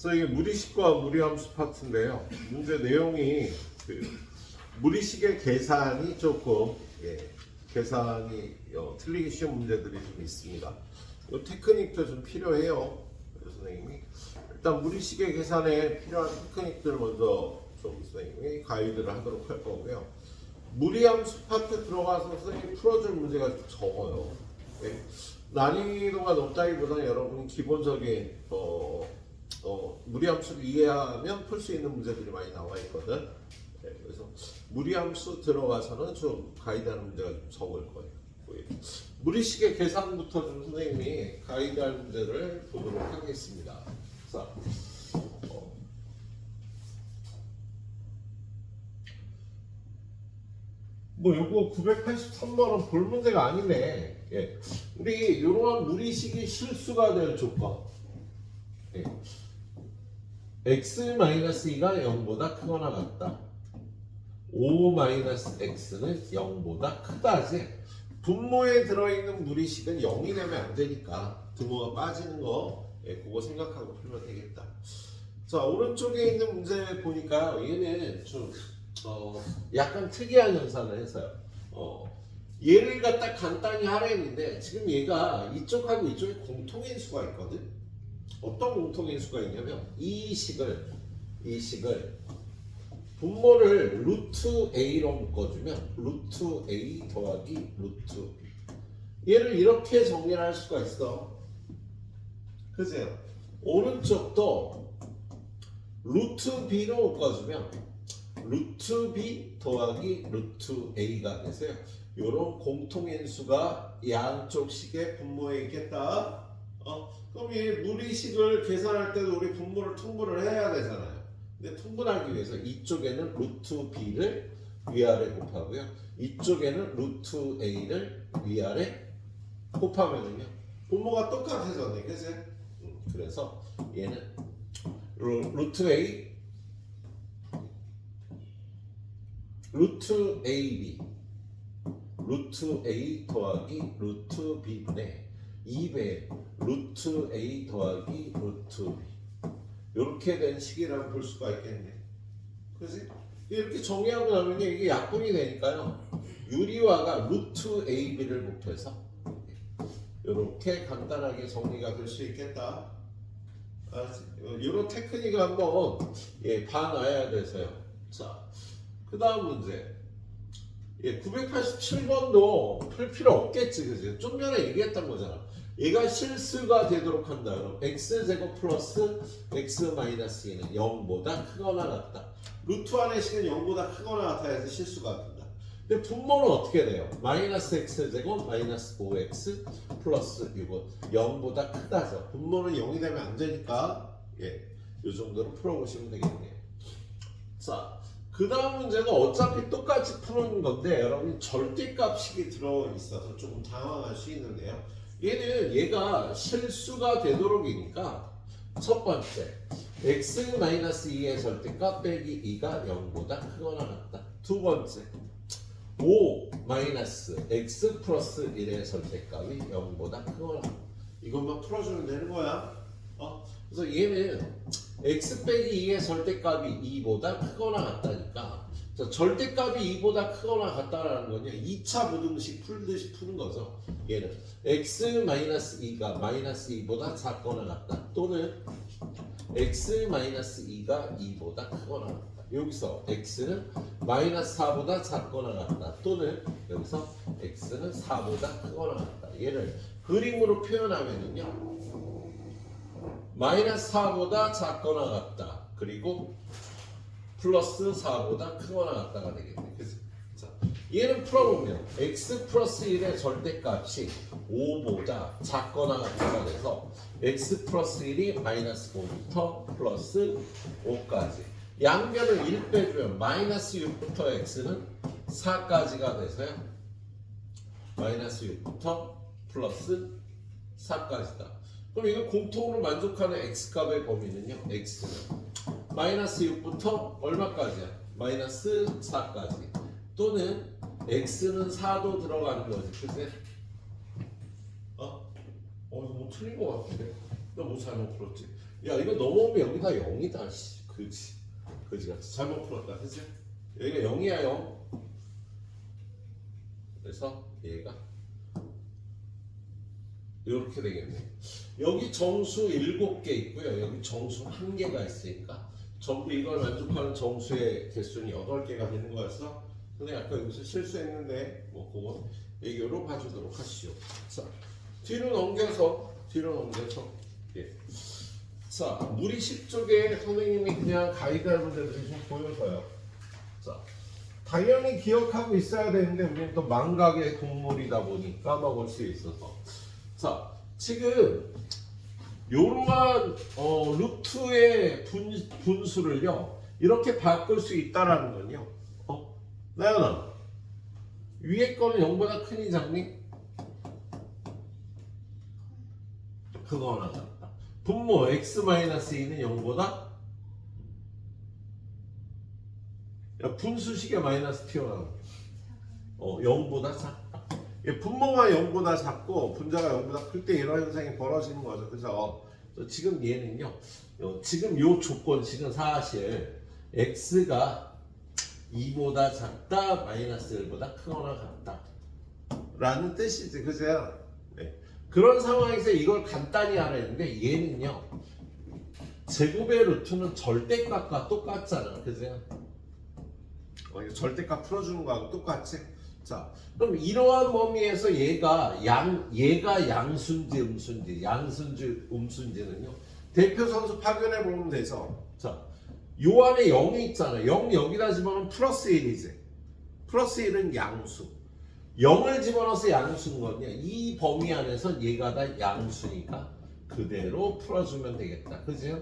그래서 이게 무리식과 무리함수 파트인데요. 문제 내용이 무리식의 계산이 조금 계산이 틀리기 쉬운 문제들이 좀 있습니다. 이 테크닉도 좀 필요해요. 그래서 선생님이 일단 무리식의 계산에 필요한 테크닉들 먼저 좀 선생님이 가이드를 하도록 할 거고요. 무리함수 파트 들어가서 선생님이 풀어줄 문제가 좀 적어요. 난이도가 높다기보다는 여러분이 기본적인 무리함수를 이해하면 풀 수 있는 문제들이 많이 나와 있거든. 그래서 무리함수 들어가서는 좀 가이드하는 문제가 좀 적을 거예요. 무리식의 계산부터 좀 선생님이 가이드할 문제를 보도록 하겠습니다. 자, 뭐 요거 983번은 볼 문제가 아니네. 우리 이러한 무리식이 실수가 될 조건. x-2가 0보다 크거나 같다. 5-x는 0보다 크다지. 분모에 들어있는 무리식은 0이 되면 안 되니까 분모가 빠지는 거 그거 생각하고 풀면 되겠다. 자, 오른쪽에 있는 문제 보니까 얘는 좀 약간 특이한 현상을 해서요. 얘를 갖다 간단히 하려는데 지금 얘가 이쪽하고 이쪽에 공통인수가 있거든. 어떤 공통인수가 있냐면 이 식을 분모를 루트 a로 묶어주면 루트 a 더하기 루트 b. 얘를 이렇게 정리를 할 수가 있어. 그죠? 오른쪽도 루트 b로 묶어주면 루트 b 더하기 루트 a가 되세요. 이런 공통인수가 양쪽 식의 분모에 있겠다. 그럼 이 무리식을 계산할 때도 우리 분모를 통분을 해야 되잖아요. 근데 통분하기 위해서 이쪽에는 루트 b를 위아래 곱하고요. 이쪽에는 루트 a를 위아래 곱하면은요. 분모가 똑같아졌네. 그치? 그래서 얘는 루트 a 루트 ab 루트 a 더하기 루트 b분의 2배 루트 a 더하기 루트 b 이렇게 된 식이라고 볼 수가 있겠네. 그렇지? 이렇게 정리하고 나면 이게 약분이 되니까요. 유리화가 루트 ab를 곱해서 이렇게 간단하게 정리가 될 수 있겠다. 이런 테크닉을 한번 봐놔야 돼서요. 자, 그 다음 문제. 987번도 풀 필요 없겠지, 그지? 좀 전에 얘기했던 거잖아. 얘가 실수가 되도록 한다. 그럼 x제곱 플러스 x 마이너스 2는 0보다 크거나 같다. 루트 안의 식은 0보다 크거나 같아야지 실수가 된다. 근데 분모는 어떻게 돼요? 마이너스 x제곱 마이너스 5x 플러스 6은 0보다 크다죠. 분모는 0이 되면 안 되니까 이 정도로 풀어보시면 되겠네요. 자, 그 다음 문제가 어차피 똑같이 푸는 건데 여러분 절대값식이 들어있어서 조금 당황할 수 있는데요. 얘가 실수가 되도록이니까 첫 번째 x-2의 절대값 빼기 2가 0보다 크거나 같다. 두 번째 5-x 플러스 1의 절대값이 0보다 크거나 같다. 이것만 풀어주면 되는 거야. 그래서 얘는 x 빼기 2의 절대값이 2보다 크거나 같다니까 절대값이 2보다 크거나 같다라는 거냐 2차 부등식 풀듯이 푸는 거죠. 얘는 x-2가 마이너스 2보다 작거나 같다 또는 x-2가 2보다 크거나 같다. 여기서 x는 마이너스 4보다 작거나 같다 또는 여기서 x는 4보다 크거나 같다. 얘를 그림으로 표현하면은요 마이너스 4보다 작거나 같다. 그리고 플러스 4보다 크거나 같다가 되겠네. 그치? 자, 얘는 풀어보면 x 플러스 1의 절대값이 5보다 작거나 같다가 돼서 x 플러스 1이 마이너스 5부터 플러스 5까지 양변을 1 빼주면 마이너스 6부터 x는 4까지가 돼서요. 마이너스 6부터 플러스 4까지다. 그럼 이거 공통으로 만족하는 x값의 범위는요. x는 마이너스 6부터 얼마까지야? 마이너스 4까지 또는 x는 4도 들어가는 거지. 그치? 이거 뭐 틀린 거 같은데? 나 뭐 잘못 풀었지? 야 이거 넘어오면 여기다 0이다. 씨. 그렇지. 그지같이 잘못 풀었다. 그치? 여기가 0이야 0. 그래서 얘가 이렇게 되겠네. 여기 정수 7개 있고요. 여기 정수 1개가 있으니까 전부 이걸 만족하는 정수의 개수는 8개가 되는 거였어. 근데 아까 여기서 실수했는데 뭐 그건 애교로 봐주도록 하시오. 자 뒤로 넘겨서 예. 자 무리식 쪽에 선생님이 그냥 가이드할 문제들이 좀 보여서요. 자 당연히 기억하고 있어야 되는데 우리는 또 망각의 동물이다 보니 까먹을 수 있어서 자 지금 요러한 루트의 분수를요 이렇게 바꿀 수 있다라는 건요 나연아 위에 거는 0보다 크니 작니? 그거 하나 같다. 분모 x-2는 0보다 야, 분수식에 마이너스 튀어나온 0보다 작다. 분모가 0보다 작고 분자가 0보다 클 때 이런 현상이 벌어지는 거죠. 그래서 지금 얘는요. 지금 요 조건식은 사실 x가 2보다 작다 마이너스 1보다 크거나 같다 라는 뜻이지. 그죠? 네. 그런 상황에서 이걸 간단히 알아야되는데 얘는요. 제곱의 루트는 절대값과 똑같잖아. 그죠? 이거 절대값 풀어주는 거하고 똑같이. 자, 그럼 이러한 범위에서 얘가 양순지, 음순지는요. 대표 선수 파견해 보면 되죠. 자, 요 안에 0이 있잖아. 0 여기다 집어넣으면 플러스 1이지. 플러스 1은 양수. 0을 집어넣어서 양수인 거냐? 이 범위 안에서 얘가 다 양수니까 그대로 풀어주면 되겠다. 그죠?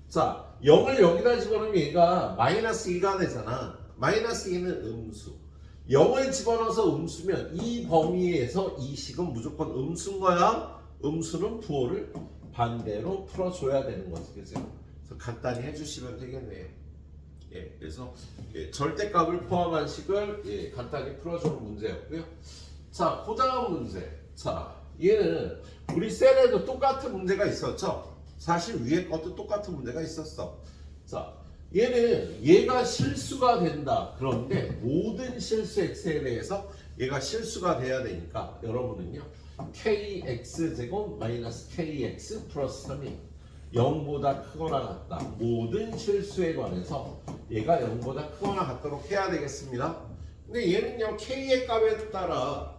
자, 0을 여기다 집어넣으면 얘가 마이너스 2가 되잖아. 마이너스 2는 음수. 0을 집어넣어서 음수면 이 범위에서 이 식은 무조건 음수인 거야. 음수는 부호를 반대로 풀어줘야 되는 거지. 그죠? 그래서 간단히 해주시면 되겠네요. 예, 그래서 절대값을 포함한 식을 간단히 풀어주는 문제였고요. 자, 그 다음 문제. 자, 얘는 우리 셀에도 똑같은 문제가 있었죠? 사실 위에 것도 똑같은 문제가 있었어. 자, 얘가 실수가 된다. 그런데 모든 실수 x에 대해서 얘가 실수가 돼야 되니까 여러분은요. kx제곱 마이너스 kx 플러스 3이 0보다 크거나 같다. 모든 실수에 관해서 얘가 0보다 크거나 같도록 해야 되겠습니다. 근데 얘는요. k의 값에 따라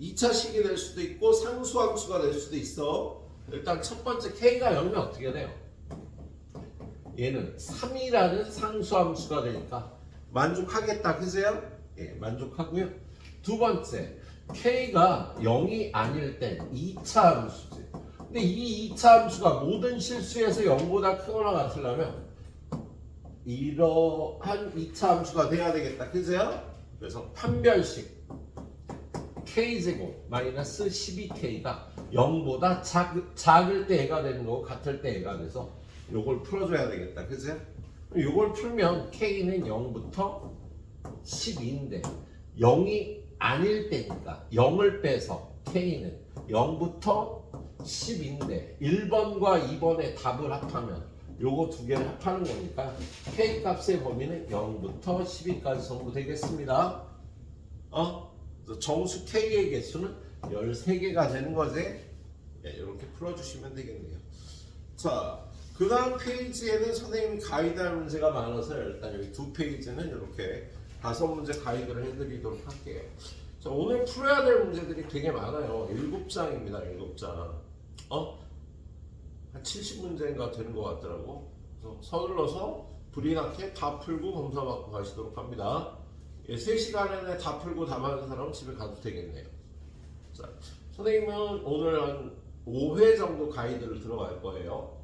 2차식이 될 수도 있고 상수함수가 될 수도 있어. 일단 첫 번째 k가 0이면 어떻게 돼요? 얘는 3이라는 상수함수가 되니까 만족하겠다. 그세요? 예, 만족하고요. 두 번째 k가 0이 아닐 땐 2차 함수지. 근데 이 2차 함수가 모든 실수에서 0보다 크거나 같으려면 이러한 2차 함수가 돼야 되겠다. 그세요? 그래서 판별식 k제곱 마이너스 12k가 0보다 작을 때 애가 되는 거고 같을 때 애가 돼서 요걸 풀어줘야 되겠다. 그죠? 요걸 풀면 k는 0부터 12인데 0이 아닐 때니까 0을 빼서 k는 0부터 10인데 1번과 2번의 답을 합하면 요거 두 개를 합하는 거니까 k 값의 범위는 0부터 12까지 전부 되겠습니다. 정수 k의 개수는 13개가 되는 거지. 이렇게 풀어주시면 되겠네요. 자, 그 다음 페이지에는 선생님이 가이드할 문제가 많아서 일단 여기 두 페이지는 이렇게 5문제 가이드를 해드리도록 할게요. 자, 오늘 풀어야 될 문제들이 되게 많아요. 7장입니다. 7장. 한 70문제인가 되는 것 같더라고. 그래서 서둘러서 불이 나게 다 풀고 검사 받고 가시도록 합니다. 3시간 안에 다 풀고 다 맞은 사람은 집에 가도 되겠네요. 자, 선생님은 오늘 한 5회 정도 가이드를 들어갈 거예요.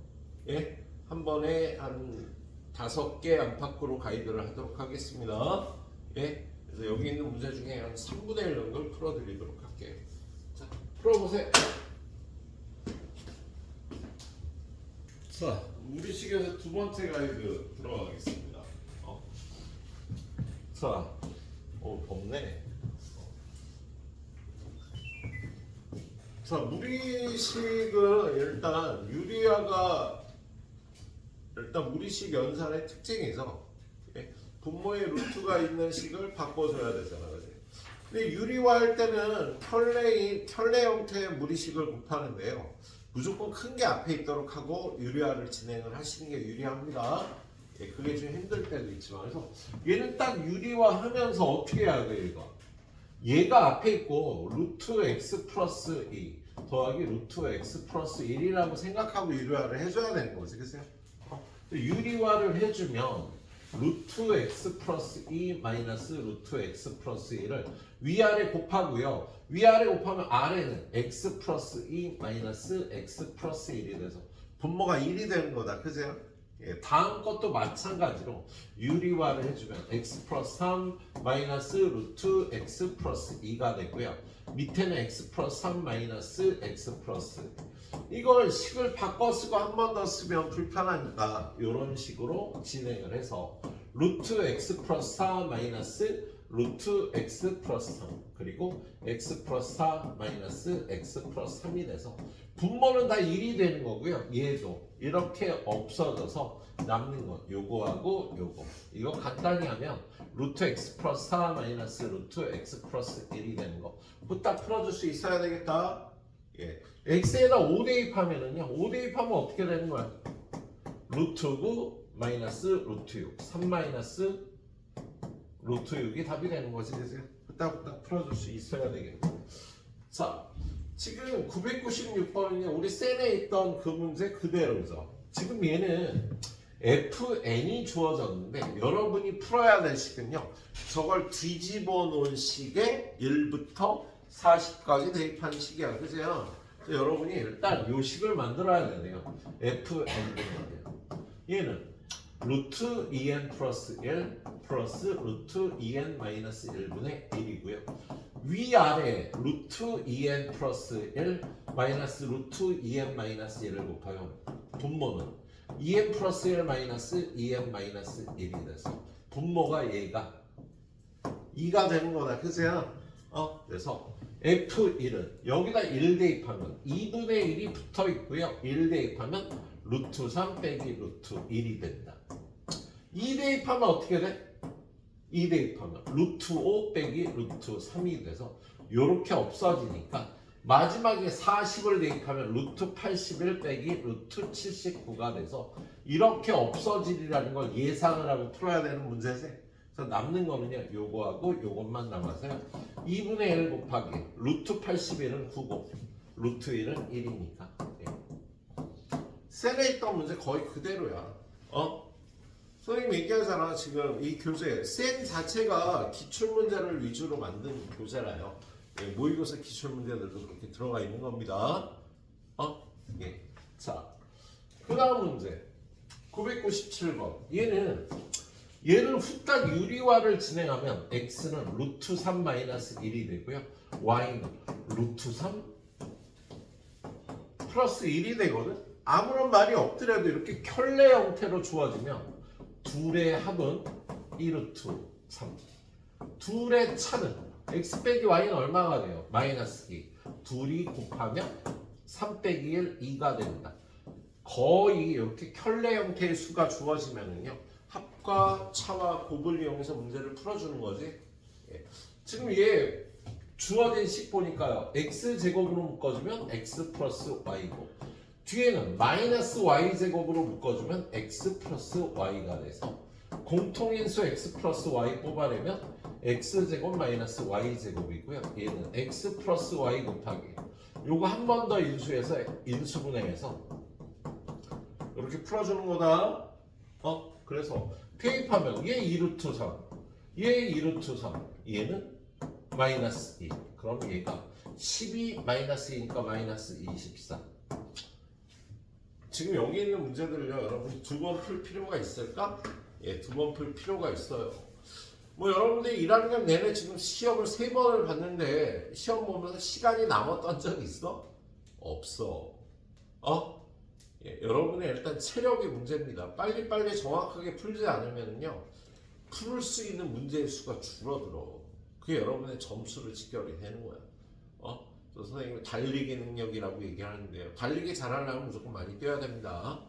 예, 한 번에 한 5개 안팎으로 가이드를 하도록 하겠습니다. 예, 그래서 여기 있는 문제 중에 한 3분의 1 정도를 풀어드리도록 할게요. 자, 풀어보세요. 자, 무리식에서 두 번째 가이드 들어가겠습니다. 자, 덥네. 자, 무리식은 일단 무리식 연산의 특징이죠. 예, 분모에 루트가 있는 식을 바꿔줘야 되잖아, 그지? 근데 유리화 할 때는 켤레 형태의 무리식을 곱하는데요. 무조건 큰 게 앞에 있도록 하고 유리화를 진행을 하시는 게 유리합니다. 예, 그게 좀 힘들 때도 있지만, 그래서 얘는 딱 유리화 하면서 어떻게 해야 돼, 이거? 얘가 앞에 있고 루트 x 플러스 2 더하기 루트 x 플러스 1이라고 생각하고 유리화를 해줘야 되는 거지, 그죠? 유리화를 해주면 루트 x 플러스 2 마이너스 루트 x 플러스 1을 위아래 곱하고요. 위아래 곱하면 아래는 x 플러스 2 마이너스 x 플러스 1이 돼서 분모가 1이 되는 거다, 그죠? 예, 다음 것도 마찬가지로 유리화를 해주면 x 플러스 3 마이너스 루트 x 플러스 2가 되고요. 밑에는 x 플러스 3 마이너스 x 플러스 이걸 식을 바꿔 쓰고 한 번 더 쓰면 불편하니까 이런 식으로 진행을 해서 루트 x 플러스 4 마이너스 루트 x 플러스 3 그리고 x 플러스 4 마이너스 x 플러스 3이 돼서 분모는 다 1이 되는 거고요. 얘도 이렇게 없어져서 남는 거 요거하고 요거 이거 간단히 하면 루트 x 플러스 4 마이너스 루트 x 플러스 1이 되는 거 후딱 풀어줄 수 있어야 되겠다. 예. x에다 5 대입하면은요 5 대입하면 어떻게 되는 거야? 루트 9 마이너스 루트 6 3 마이너스 루트 6이 답이 되는 거지, 그죠? 후딱 풀어줄 수 있어야 되겠네. 자, 지금 996번은요 우리 셀에 있던 그 문제 그대로죠. 지금 얘는 fn이 주어졌는데 여러분이 풀어야 될 식은요 저걸 뒤집어 놓은 식에 1부터 40까지 대입하는 식이야, 그죠? 여러분이 일단 요 식을 만들어야 되네요. fn인데요 얘는 루트 2n 플러스 1 플러스 루트 2n 마이너스 1분의 1이고요. 위아래 루트 2n 플러스 1 마이너스 루트 2n 마이너스 1을 곱하면 분모는 2n 플러스 1 마이너스 2n 마이너스 1이 돼서 분모가 얘가 2가 되는 거다, 그죠? 그래서 F1은 여기다 1 대입하면 2분의 1이 붙어 있고요. 1 대입하면 루트 3 빼기 루트 1이 된다. 2 대입하면 어떻게 돼? 2 대입하면 루트 5 빼기 루트 3이 돼서 이렇게 없어지니까 마지막에 40을 대입하면 루트 81 빼기 루트 79가 돼서 이렇게 없어지리라는 걸 예상을 하고 풀어야 되는 문제지. 그래서 남는 거는요 요거하고 요것만 남아서요 2분의 1 곱하기 루트 81은 9고 루트 1은 1이니까 셀에 있던 문제 거의 그대로야. 선생님 얘기하잖아. 지금 이 교재 셀 자체가 기출문제를 위주로 만든 교재라요. 모의고사 기출문제들도 그렇게 들어가 있는 겁니다. 예. 자, 그 다음 문제 997번 얘는 후딱 유리화를 진행하면 x는 루트 3 마이너스 1이 되고요. y는 루트 3 플러스 1이 되거든. 아무런 말이 없더라도 이렇게 켤레 형태로 주어지면 둘의 합은 2루트 3 둘의 차는 x 빼기 y는 얼마가 돼요? 마이너스 2 둘이 곱하면 3 빼기 1 2가 된다. 거의 이렇게 켤레 형태의 수가 주어지면은요 합과 차와 곱을 이용해서 문제를 풀어주는 거지. 지금 얘 주어진 식 보니까요 x제곱으로 묶어주면 x 플러스 y고 뒤에는 마이너스 y제곱으로 묶어주면 x 플러스 y가 돼서 공통인수 x 플러스 y 뽑아내면 x제곱 마이너스 y제곱이고요. 얘는 x 플러스 y 곱하기 요거 한 번 더 인수해서 인수분해해서 이렇게 풀어주는 거다. 그래서 대입하면 얘 2루트 3 얘 2루트 3 얘는 마이너스 2 그럼 얘가 12 마이너스 2니까 마이너스 24 지금 여기 있는 문제들을요 여러분이 두 번 풀 필요가 있을까? 예, 두 번 풀 필요가 있어요. 뭐 여러분들이 1학년 내내 지금 시험을 3번을 봤는데 시험 보면서 시간이 남았던 적 있어? 없어. 예, 여러분의 일단 체력이 문제입니다. 빨리빨리 정확하게 풀지 않으면요 풀 수 있는 문제의 수가 줄어들어. 그게 여러분의 점수를 직결이 되는 거야. 그래서 선생님이 달리기 능력이라고 얘기하는데요. 달리기 잘하려면 무조건 많이 뛰어야 됩니다.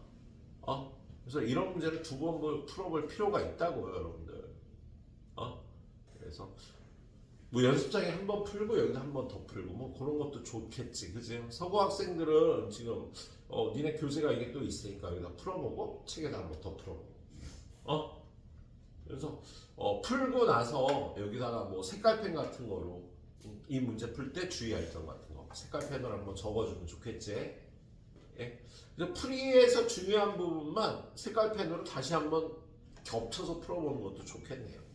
그래서 이런 문제를 두 번 풀어볼 필요가 있다고요, 여러분들. 그래서 뭐 연습장에 한 번 풀고 여기서 한 번 더 풀고 뭐 그런 것도 좋겠지, 그지? 서구 학생들은 지금 니네 교재가 이게 또 있으니까 여기다 풀어보고 책에다 한 번 더 풀어보고. 그래서 풀고 나서 여기다가 뭐 색깔펜 같은 거로 이 문제 풀 때 주의할 점 같은 거 색깔펜으로 한번 적어주면 좋겠지. 예? 그래서 풀이에서 중요한 부분만 색깔펜으로 다시 한번 겹쳐서 풀어보는 것도 좋겠네요.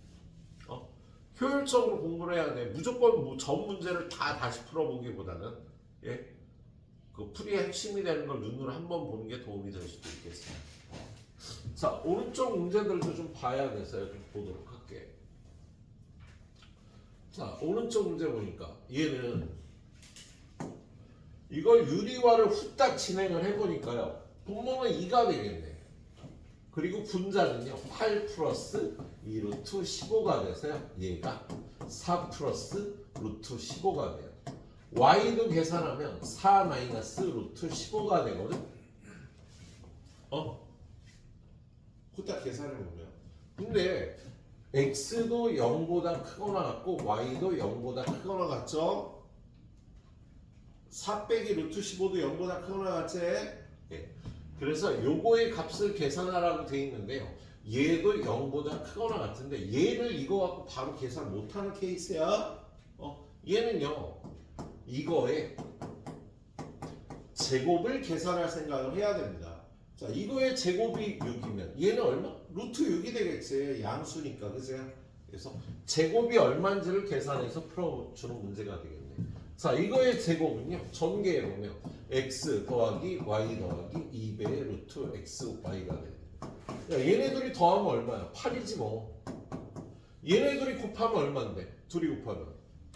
효율적으로 공부를 해야 돼. 무조건 뭐 전 문제를 다 다시 풀어보기보다는 예? 그 풀이의 핵심이 되는 걸 눈으로 한번 보는 게 도움이 될 수도 있겠어요. 자, 오른쪽 문제들도 좀 봐야 돼서요. 좀 보도록 할게. 자, 오른쪽 문제 보니까 얘는 이걸 유리화를 후딱 진행을 해보니까요. 분모는 2가 되겠네. 그리고 분자는요. 8 플러스 2 루트 15가 돼서요. 얘가 4 플러스 루트 15가 돼요. y도 계산하면 4 마이너스 루트 15가 되거든. 후딱 계산해보면. 근데 x도 0보다 크거나 같고 y도 0보다 크거나 같죠? 4 빼기 루트 15도 0보다 크거나 같지? 예. 그래서 요거의 값을 계산하라고 돼 있는데요. 얘도 0보다 크거나 같은데 얘를 이거 갖고 바로 계산 못하는 케이스야. 얘는요. 이거의 제곱을 계산할 생각을 해야 됩니다. 자, 이거의 제곱이 6이면 얘는 얼마? 루트 6이 되겠지. 양수니까, 그죠? 그래서 제곱이 얼마인지를 계산해서 풀어주는 문제가 되겠네. 자, 이거의 제곱은요. 전개해보면 x 더하기 y 더하기 2배의 루트 x y가 돼요. 야, 얘네들이 더하면 얼마야? 8이지 뭐. 얘네들이 곱하면 얼마인데? 둘이 곱하면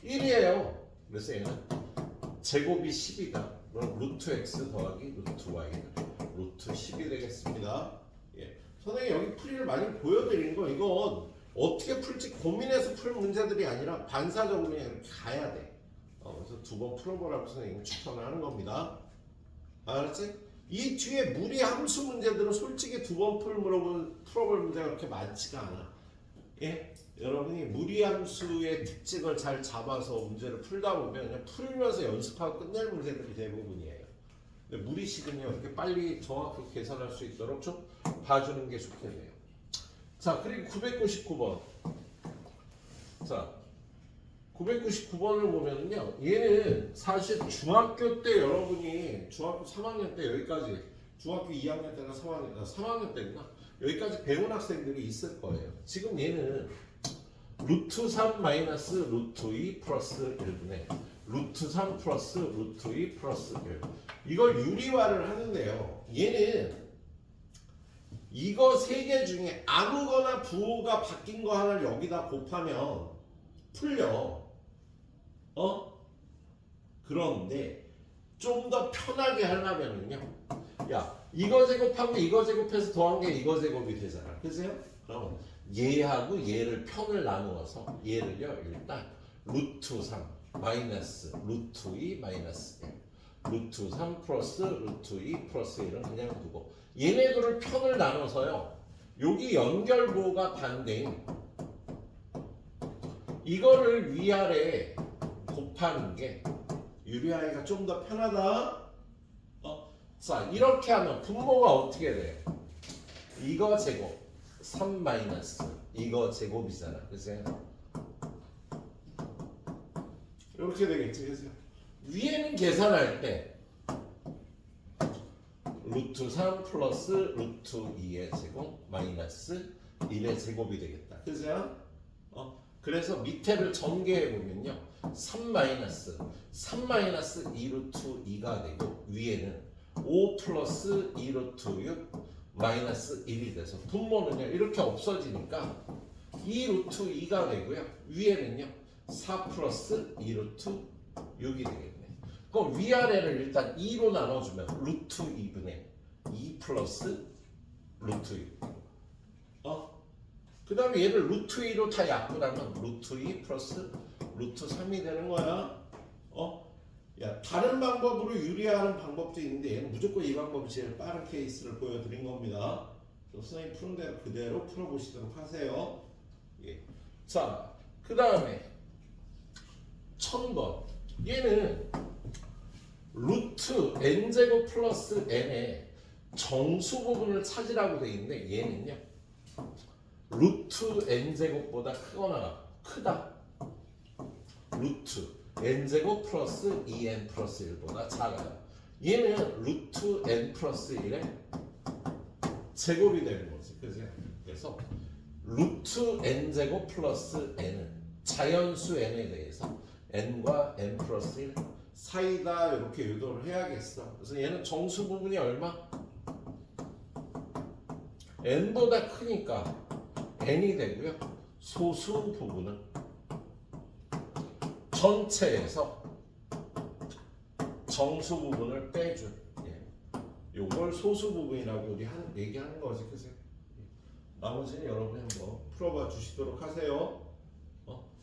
1이에요. 그래서 얘는 제곱이 10이다. 그럼 루트 x 더하기 루트 y는 루트 10이 되겠습니다. 예. 선생님 여기 풀이를 많이 보여드린 거 이건 어떻게 풀지 고민해서 풀 문제들이 아니라 반사적으로 그냥 이렇게 가야 돼. 그래서 두 번 풀어보라고 선생님 추천을 하는 겁니다. 알았지? 이 뒤에 무리 함수 문제들은 솔직히 두 번 풀어볼 문제가 그렇게 많지가 않아. 예? 여러분이 무리 함수의 특징을 잘 잡아서 문제를 풀다 보면 그냥 풀면서 연습하고 끝낼 문제들이 대부분이에요. 근데 무리식은요 이렇게 빨리 정확하게 계산할 수 있도록 좀 봐주는 게 좋겠네요. 자, 그리고 999번. 자, 999번을 보면은요, 얘는 사실 중학교 때 여러분이 중학교 3학년 때 여기까지, 중학교 2학년 때나 3학년 때나 여기까지 배운 학생들이 있을 거예요. 지금 얘는 루트 3 마이너스 루트 2 플러스 1분의 루트 3 플러스 루트 2 플러스 1. 이걸 유리화를 하는데요. 얘는 이거 세 개 중에 아무거나 부호가 바뀐 거 하나를 여기다 곱하면 풀려. 그런데 좀 더 편하게 하려면은요. 야, 이거 제곱하고 이거 제곱해서 더한 게 이거 제곱이 되잖아. 그죠? 그럼 얘하고 얘를 편을 나누어서 얘를요. 일단 루트 3 마이너스 루트 2 마이너스 1 루트 3 플러스 루트 2 플러스 1은 그냥 두고 얘네들을 편을 나눠서요. 여기 연결부호가 반대인 이거를 위아래 곱하는 게 유리하기가 좀 더 편하다. 자, 이렇게 하면 분모가 어떻게 돼? 이거 제곱 3 마이너스 이거 제곱이잖아. 그죠? 이렇게 되겠지. 그죠? 위에는 계산할 때 루트 3 플러스 루트 2의 제곱 마이너스 1의 제곱이 되겠다. 그죠? 그래서 밑에를 전개해보면요. 3 마이너스 2 루트 2가 되고 위에는 5 플러스 2 루트 6 마이너스 1이 돼서 분모는요. 이렇게 없어지니까 2 루트 2가 되고요. 위에는요. 4 플러스 2 루트 6이 되겠네. 그럼 위아래를 일단 2로 나눠주면 루트 2분의 2 플러스 루트 6. 그 다음에 얘를 루트 2로 다 약분하면 루트 2 플러스 루트 3이 되는 거야. 야, 다른 방법으로 유리화하는 방법도 있는데 얘는 무조건 이 방법이 제일 빠른 케이스를 보여드린 겁니다. 선생님 푸는 대로 그대로 풀어보시도록 하세요. 예. 자, 그 다음에 1000번. 얘는 루트 n제곱 플러스 n의 정수 부분을 찾으라고 돼 있는데 얘는요 루트 n제곱보다 크거나 크다. 루트 n제곱 플러스 2n 플러스 1보다 작아요. 얘는 루트 n 플러스 1의 제곱이 되는 거지. 그래서 루트 n제곱 플러스 n은 자연수 n에 대해서 n과 n 플러스 1 사이다 이렇게 유도를 해야겠어. 그래서 얘는 정수 부분이 얼마? n보다 크니까 n이 되고요. 소수 부분은 전체에서 정수 부분을 빼준 요걸 소수 부분이라고 우리 얘기하는 거지. 그죠? 나머지는 여러분이 한번 풀어봐 주시도록 하세요.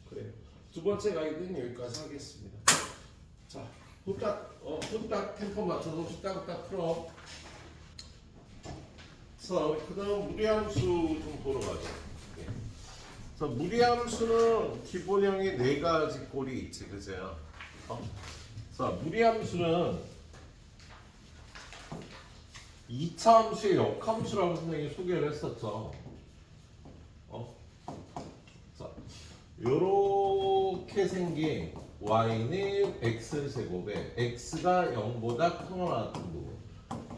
그래요. 두 번째 가이드는 여기까지 하겠습니다. 자, 후딱 템포 맞춰서 후딱 풀어. 자, 그 다음 무리함수 좀 보러 가자. 그래서 무리함수는 기본형이 4가지 꼴이 있지, 그죠? 자, 무리함수는 2차 함수의 역함수라고 선생님이 소개를 했었죠. 자, 요렇게 생긴 y는 x제곱에 x가 0보다 크거나 같은 부분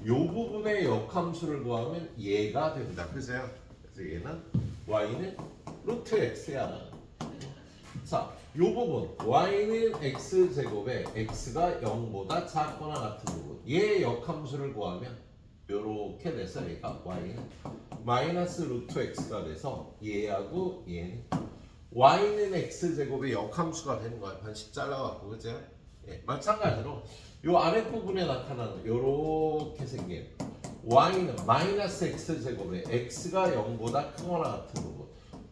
요 부분의 역함수를 구하면 얘가 됩니다. 그죠? 그래서 얘는 y는 루트 x야. 자, 요 부분 y는 x제곱에 x가 0보다 작거나 같은 부분 얘의 역함수를 구하면 요렇게 돼서 얘가 y는 마이너스 루트 x가 돼서 얘하고 얘는 y는 x제곱의 역함수가 되는 거야. 반씩 잘라갖고. 그죠? 예, 마찬가지로 요 아랫부분에 나타나는 요렇게 생긴 y는 마이너스 x제곱에 x가 0보다 크거나 같은 부분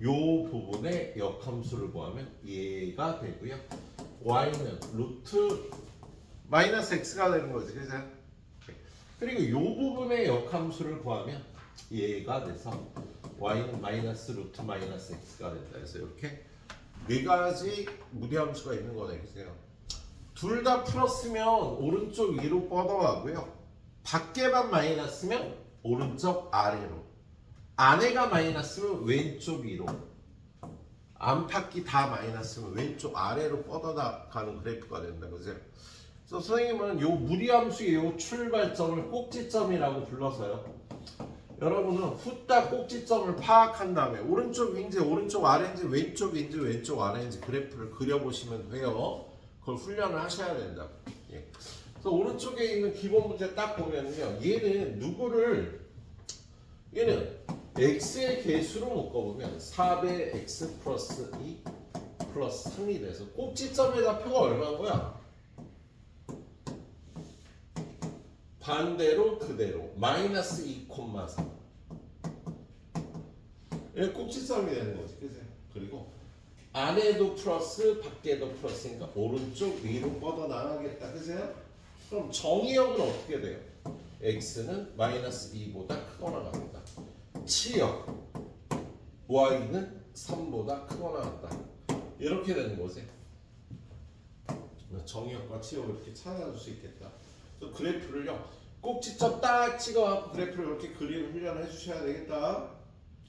요 부분의 역함수를 구하면 얘가 되고요. y는 루트 마이너스 x가 되는 거지. 그죠? 그리고 요 부분의 역함수를 구하면 얘가 돼서 y는 마이너스 루트 마이너스 x가 된다. 그래서 이렇게 4가지 무리함수가 있는 거네. 그죠? 둘 다 플러스면 오른쪽 위로 뻗어가고요. 밖에만 마이너스면 오른쪽 아래로. 안에가 마이너스면 왼쪽 위로. 안팎이 다 마이너스면 왼쪽 아래로 뻗어가는 그래프가 된다. 그죠? 그래서 선생님은 요 무리함수의 요 출발점을 꼭지점이라고 불러서요. 여러분은 후딱 꼭지점을 파악한 다음에 오른쪽인지 오른쪽 아래인지 왼쪽인지 왼쪽 아래인지 그래프를 그려보시면 돼요. 그걸 훈련을 하셔야 된다. 예. 그래서 오른쪽에 있는 기본 문제 딱 보면요. 얘는 x의 개수로 묶어보면 4배 x 플러스 2 플러스 3이 돼서 꼭지점의 좌표가 얼마인 거야? 반대로 그대로 마이너스 2,3 이게 꼭지점이 되는 거지. 그죠? 그리고 안에도 플러스 밖에도 플러스니까 오른쪽 위로 뻗어나가겠다. 그죠? 그럼 정의역은 어떻게 돼요? x는 마이너스 2보다 크거나 같다. 치역 y는 3보다 크거나 같다. 이렇게 되는 거지. 정의역과 치역을 이렇게 찾아줄 수 있겠다. 그래프를요 꼭지점 딱 찍어갖고 그래프를 이렇게 그리는 훈련을 해주셔야 되겠다.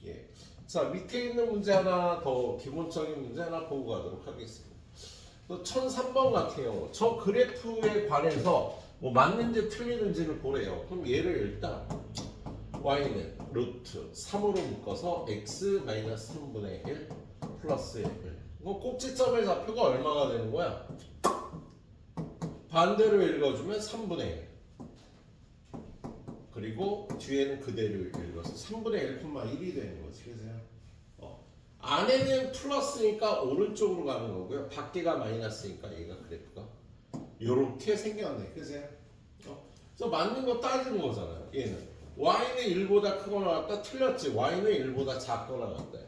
예. 자, 밑에 있는 문제 하나 더 기본적인 문제 하나 보고 가도록 하겠습니다. 1003번 같아요. 저 그래프에 관해서 뭐 맞는지 틀리는지를 보래요. 그럼 얘를 일단 y는 루트 3으로 묶어서 x 마이너스 3분의 1 플러스 1 이거 꼭지점의 좌표가 얼마가 되는 거야? 반대로 읽어주면 3분의 1 그리고 뒤에는 그대로 읽어서 3분의 1,1이 되는 거지. 그죠? 안에는 플러스니까 오른쪽으로 가는 거고요. 밖에가 마이너스니까 얘가 그래프가 이렇게 생겼네. 그죠? 그래서 맞는 거 따지는 거잖아요. 얘는 y는 1보다 크거나 같다. 틀렸지. y는 1보다 작거나 같다.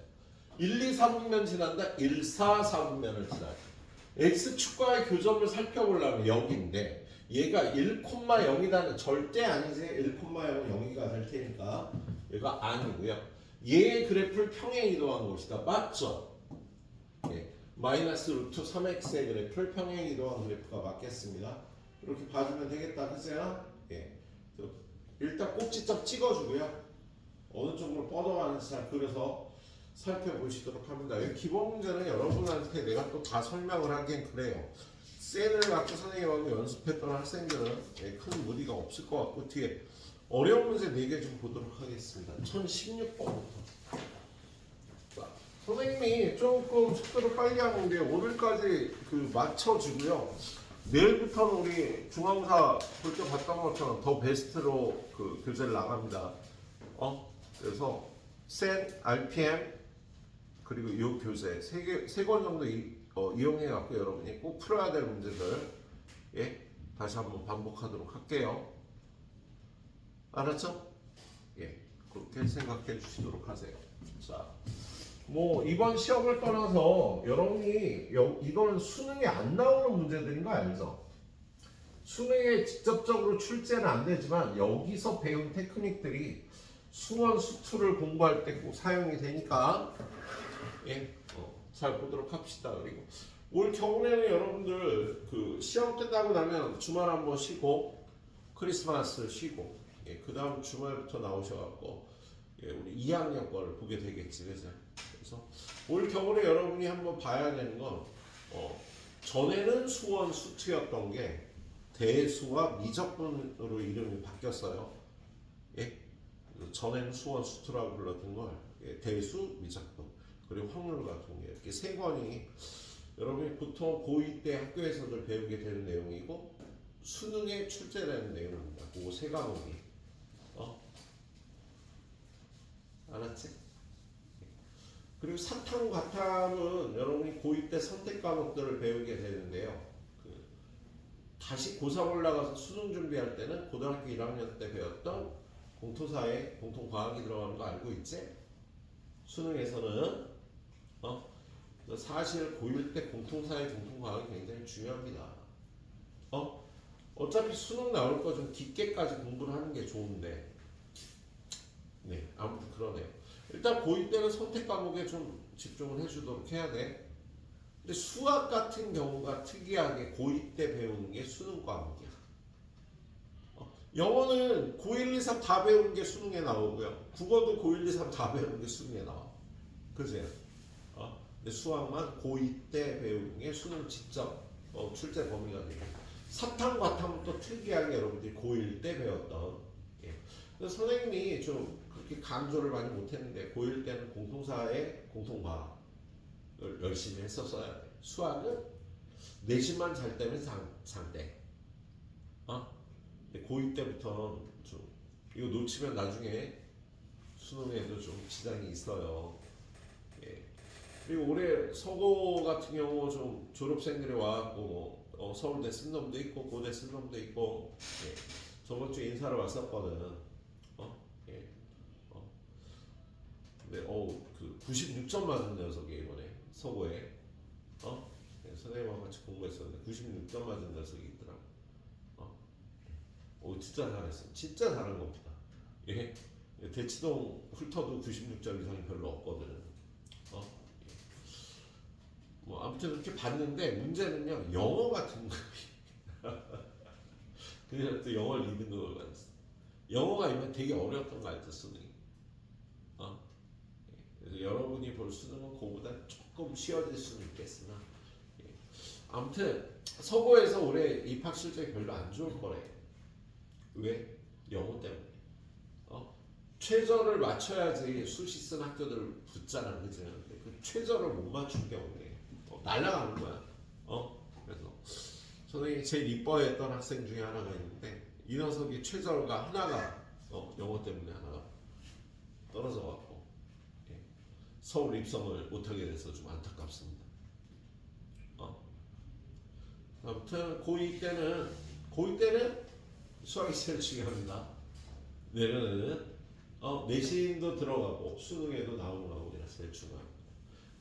1, 2, 4분면 지난다. 1, 4, 4분면을 지나지. x축과의 교점을 살펴보려면 여기인데 얘가 1,0이다는 절대 아니지. 1,0은 0이가 될 테니까 얘가 아니고요. 얘의 그래프를 평행 이동한 것이다. 맞죠? 예. 마이너스 루트 3x의 그래프를 평행 이동한 그래프가 맞겠습니다. 이렇게 봐주면 되겠다. 그죠? 예. 일단 꼭지점 찍어주고요. 어느 쪽으로 뻗어가는지 잘 그려서 살펴보시도록 합니다. 이 기본 문제는 여러분한테 내가 또 다 설명을 하기엔 그래요. 셀을 갖고 선생님하고 연습했던 학생들은 큰 무리가 없을 것 같고 뒤에 어려운 문제 4개 좀 보도록 하겠습니다. 1016번부터. 선생님이 조금 속도를 빨리 하는데 오늘까지 그 맞춰주고요. 내일부터는 우리 중앙사 볼 때 봤던 것처럼 더 베스트로 그 교재를 나갑니다. 그래서 센, RPM 그리고 이 교재 세 권 정도 이용해 갖고 여러분이 꼭 풀어야 될 문제들 다시 한번 반복하도록 할게요. 알았죠? 그렇게 생각해 주시도록 하세요. 자, 뭐 이번 시험을 떠나서 여러분이 이거는 수능에 안 나오는 문제들인 거 알죠? 수능에 직접적으로 출제는 안 되지만 여기서 배운 테크닉들이 수원 수투를 공부할 때 꼭 사용이 되니까 잘 보도록 합시다. 그리고 올 겨울에는 여러분들 그 시험 끝나고 나면 주말 한번 쉬고 크리스마스 쉬고 그 다음 주말부터 나오셔갖고 우리 2학년 거를 보게 되겠지. 그래서 올 겨울에 여러분이 한번 봐야 되는 건 전에는 수원 수투였던 게 대수와 미적분으로 이름이 바뀌었어요. 전에는 수원 수투라고 불렀던 걸 대수, 미적분 그리고 확률과 통계 이렇게 세 권이 여러분이 보통 고2 때 학교에서도 배우게 되는 내용이고 수능에 출제되는 내용입니다. 그 세 과목이 알았지? 그리고 사탐, 과탐은 여러분이 고2 때 선택 과목들을 배우게 되는데요. 다시 고3 올라가서 수능 준비할 때는 고등학교 1학년 때 배웠던 공토사에 공통과학이 들어가는 거 알고 있지? 수능에서는 사실 고1 때 공통사회 공통과학이 굉장히 중요합니다. 어차피 수능 나올 거 좀 깊게까지 공부를 하는 게 좋은데 아무튼 그러네요. 일단 고2 때는 선택 과목에 좀 집중을 해주도록 해야 돼. 근데 수학 같은 경우가 특이하게 고2 때 배우는 게 수능 과목이야. 영어는 고1, 2, 3 다 배우는 게 수능에 나오고요. 국어도 고1, 2, 3 다 배우는 게 수능에 나와. 그죠? 근데 수학만 고2 때 배우는 게 수능 직접 출제 범위가 되고 사탐, 과탐은 또 특이하게 여러분들이 고1 때 배웠던 그래서 선생님이 좀 그렇게 강조를 많이 못했는데 고1 때는 공통사회 공통과학을 열심히 했었어야 돼. 수학은 내신만 잘 때면 장대. 고2 때부터 좀 이거 놓치면 나중에 수능에도 좀 지장이 있어요. 그리고 올해 서고 같은 경우 좀 졸업생들이 와갖고 서울대 쓴 놈도 있고 고대 쓴 놈도 있고 저번 주에 인사를 왔었거든. 근데 그 96점 맞은 녀석이 이번에 서고에 선생님하고 같이 공부했었는데 96점 맞은 녀석이 있더라고. 진짜 잘했어. 진짜 잘한 겁니다. 대치동 훑어도 96점 이상이 별로 없거든. 뭐 아무튼 이렇게 봤는데 문제는요 영어 같은 거예요. 그래서 또 영어 리딩을 받았어. 영어가 이번 되게 어려웠던 거 알죠 수능이. 그래서 여러분이 볼 수능은 그거보다 조금 쉬워질 수는 있겠으나 아무튼 서고에서 올해 입학 실적이 별로 안 좋을 거래. 왜? 영어 때문에. 최저를 맞춰야지 수시 쓴 학교들 붙잖아, 그죠? 그 최저를 못 맞춘 경우에 날아가는 거야. 그래서 선생님이 제일 이뻐했던 학생 중에 하나가 있는데 이 녀석이 최저가 하나가 영어 때문에 하나가 떨어져갖고 서울 입성을 못하게 돼서 좀 안타깝습니다. 아무튼 고2 때는 수학이 제일 중요합니다. 내년에는 내신도 들어가고 수능에도 나오는 과목이라 제일 중요합니다.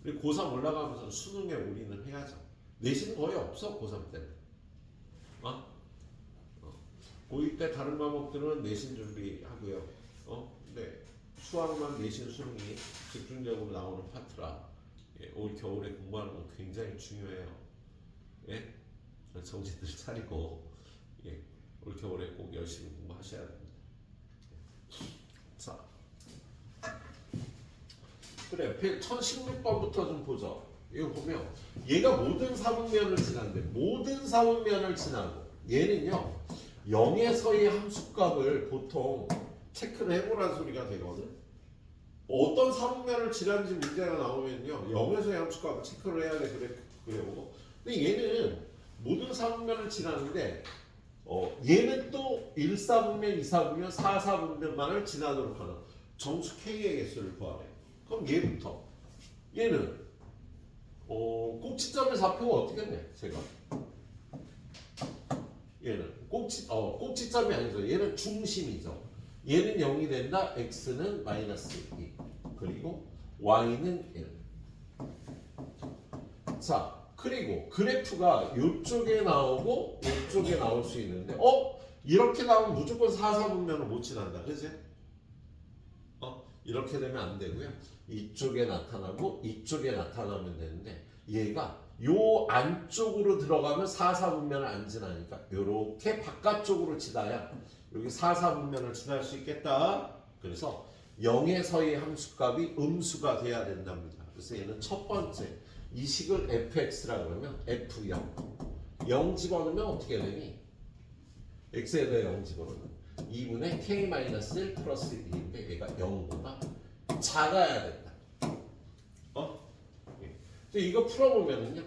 그리고 고3 올라가면서 수능에 올인을 해야죠. 내신 거의 없어 고3 때는. 어? 고2 때 다른 과목들은 내신 준비하고요. 근데 수학만 내신 수능이 집중적으로 나오는 파트라 올 겨울에 공부하는 건 굉장히 중요해요. 예? 정신들 차리고 올 겨울에 꼭 열심히 공부하셔야 됩니다. 자, 그래 1016번부터 좀 보자. 이거 보면 얘가 모든 사분면을 지나는데 모든 사분면을 지나고 얘는요 0에서의 함수값을 보통 체크를 해보라는 소리가 되거든. 어떤 사분면을 지나는지 문제가 나오면요 0에서의 함수값을 체크를 해야 돼. 그래보고 근데 얘는 모든 사분면을 지나는데 얘는 또 1사분면, 2사분면, 4사분면만을 지나도록 하는 정수 K의 개수를 구하래. 그럼 얘부터 얘는 꼭지점의 좌표가 어떻게 돼? 제가 얘는 꼭지점이 아니죠. 얘는 중심이죠. 얘는 0이 된다. x는 마이너스 2 그리고 y는 1. 자 그리고 그래프가 이쪽에 나오고 이쪽에 나올 수 있는데 이렇게 나오면 무조건 4사분면을 못 지난다. 그지? 이렇게 되면 안 되고요. 이쪽에 나타나고 이쪽에 나타나면 되는데 얘가 요 안쪽으로 들어가면 4사분면을 안 지나니까 요렇게 바깥쪽으로 지나야 여기 4사분면을 지날 수 있겠다. 그래서 0에서의 함수값이 음수가 돼야 된답니다. 그래서 얘는 첫 번째 이 식을 fx라고 그러면 f0 0 집어넣으면 어떻게 되니? x에다 0 집어넣으면 2분의 k-1 플러스 1인데 얘가 0보다 작아야 된다. 이거 풀어보면은요,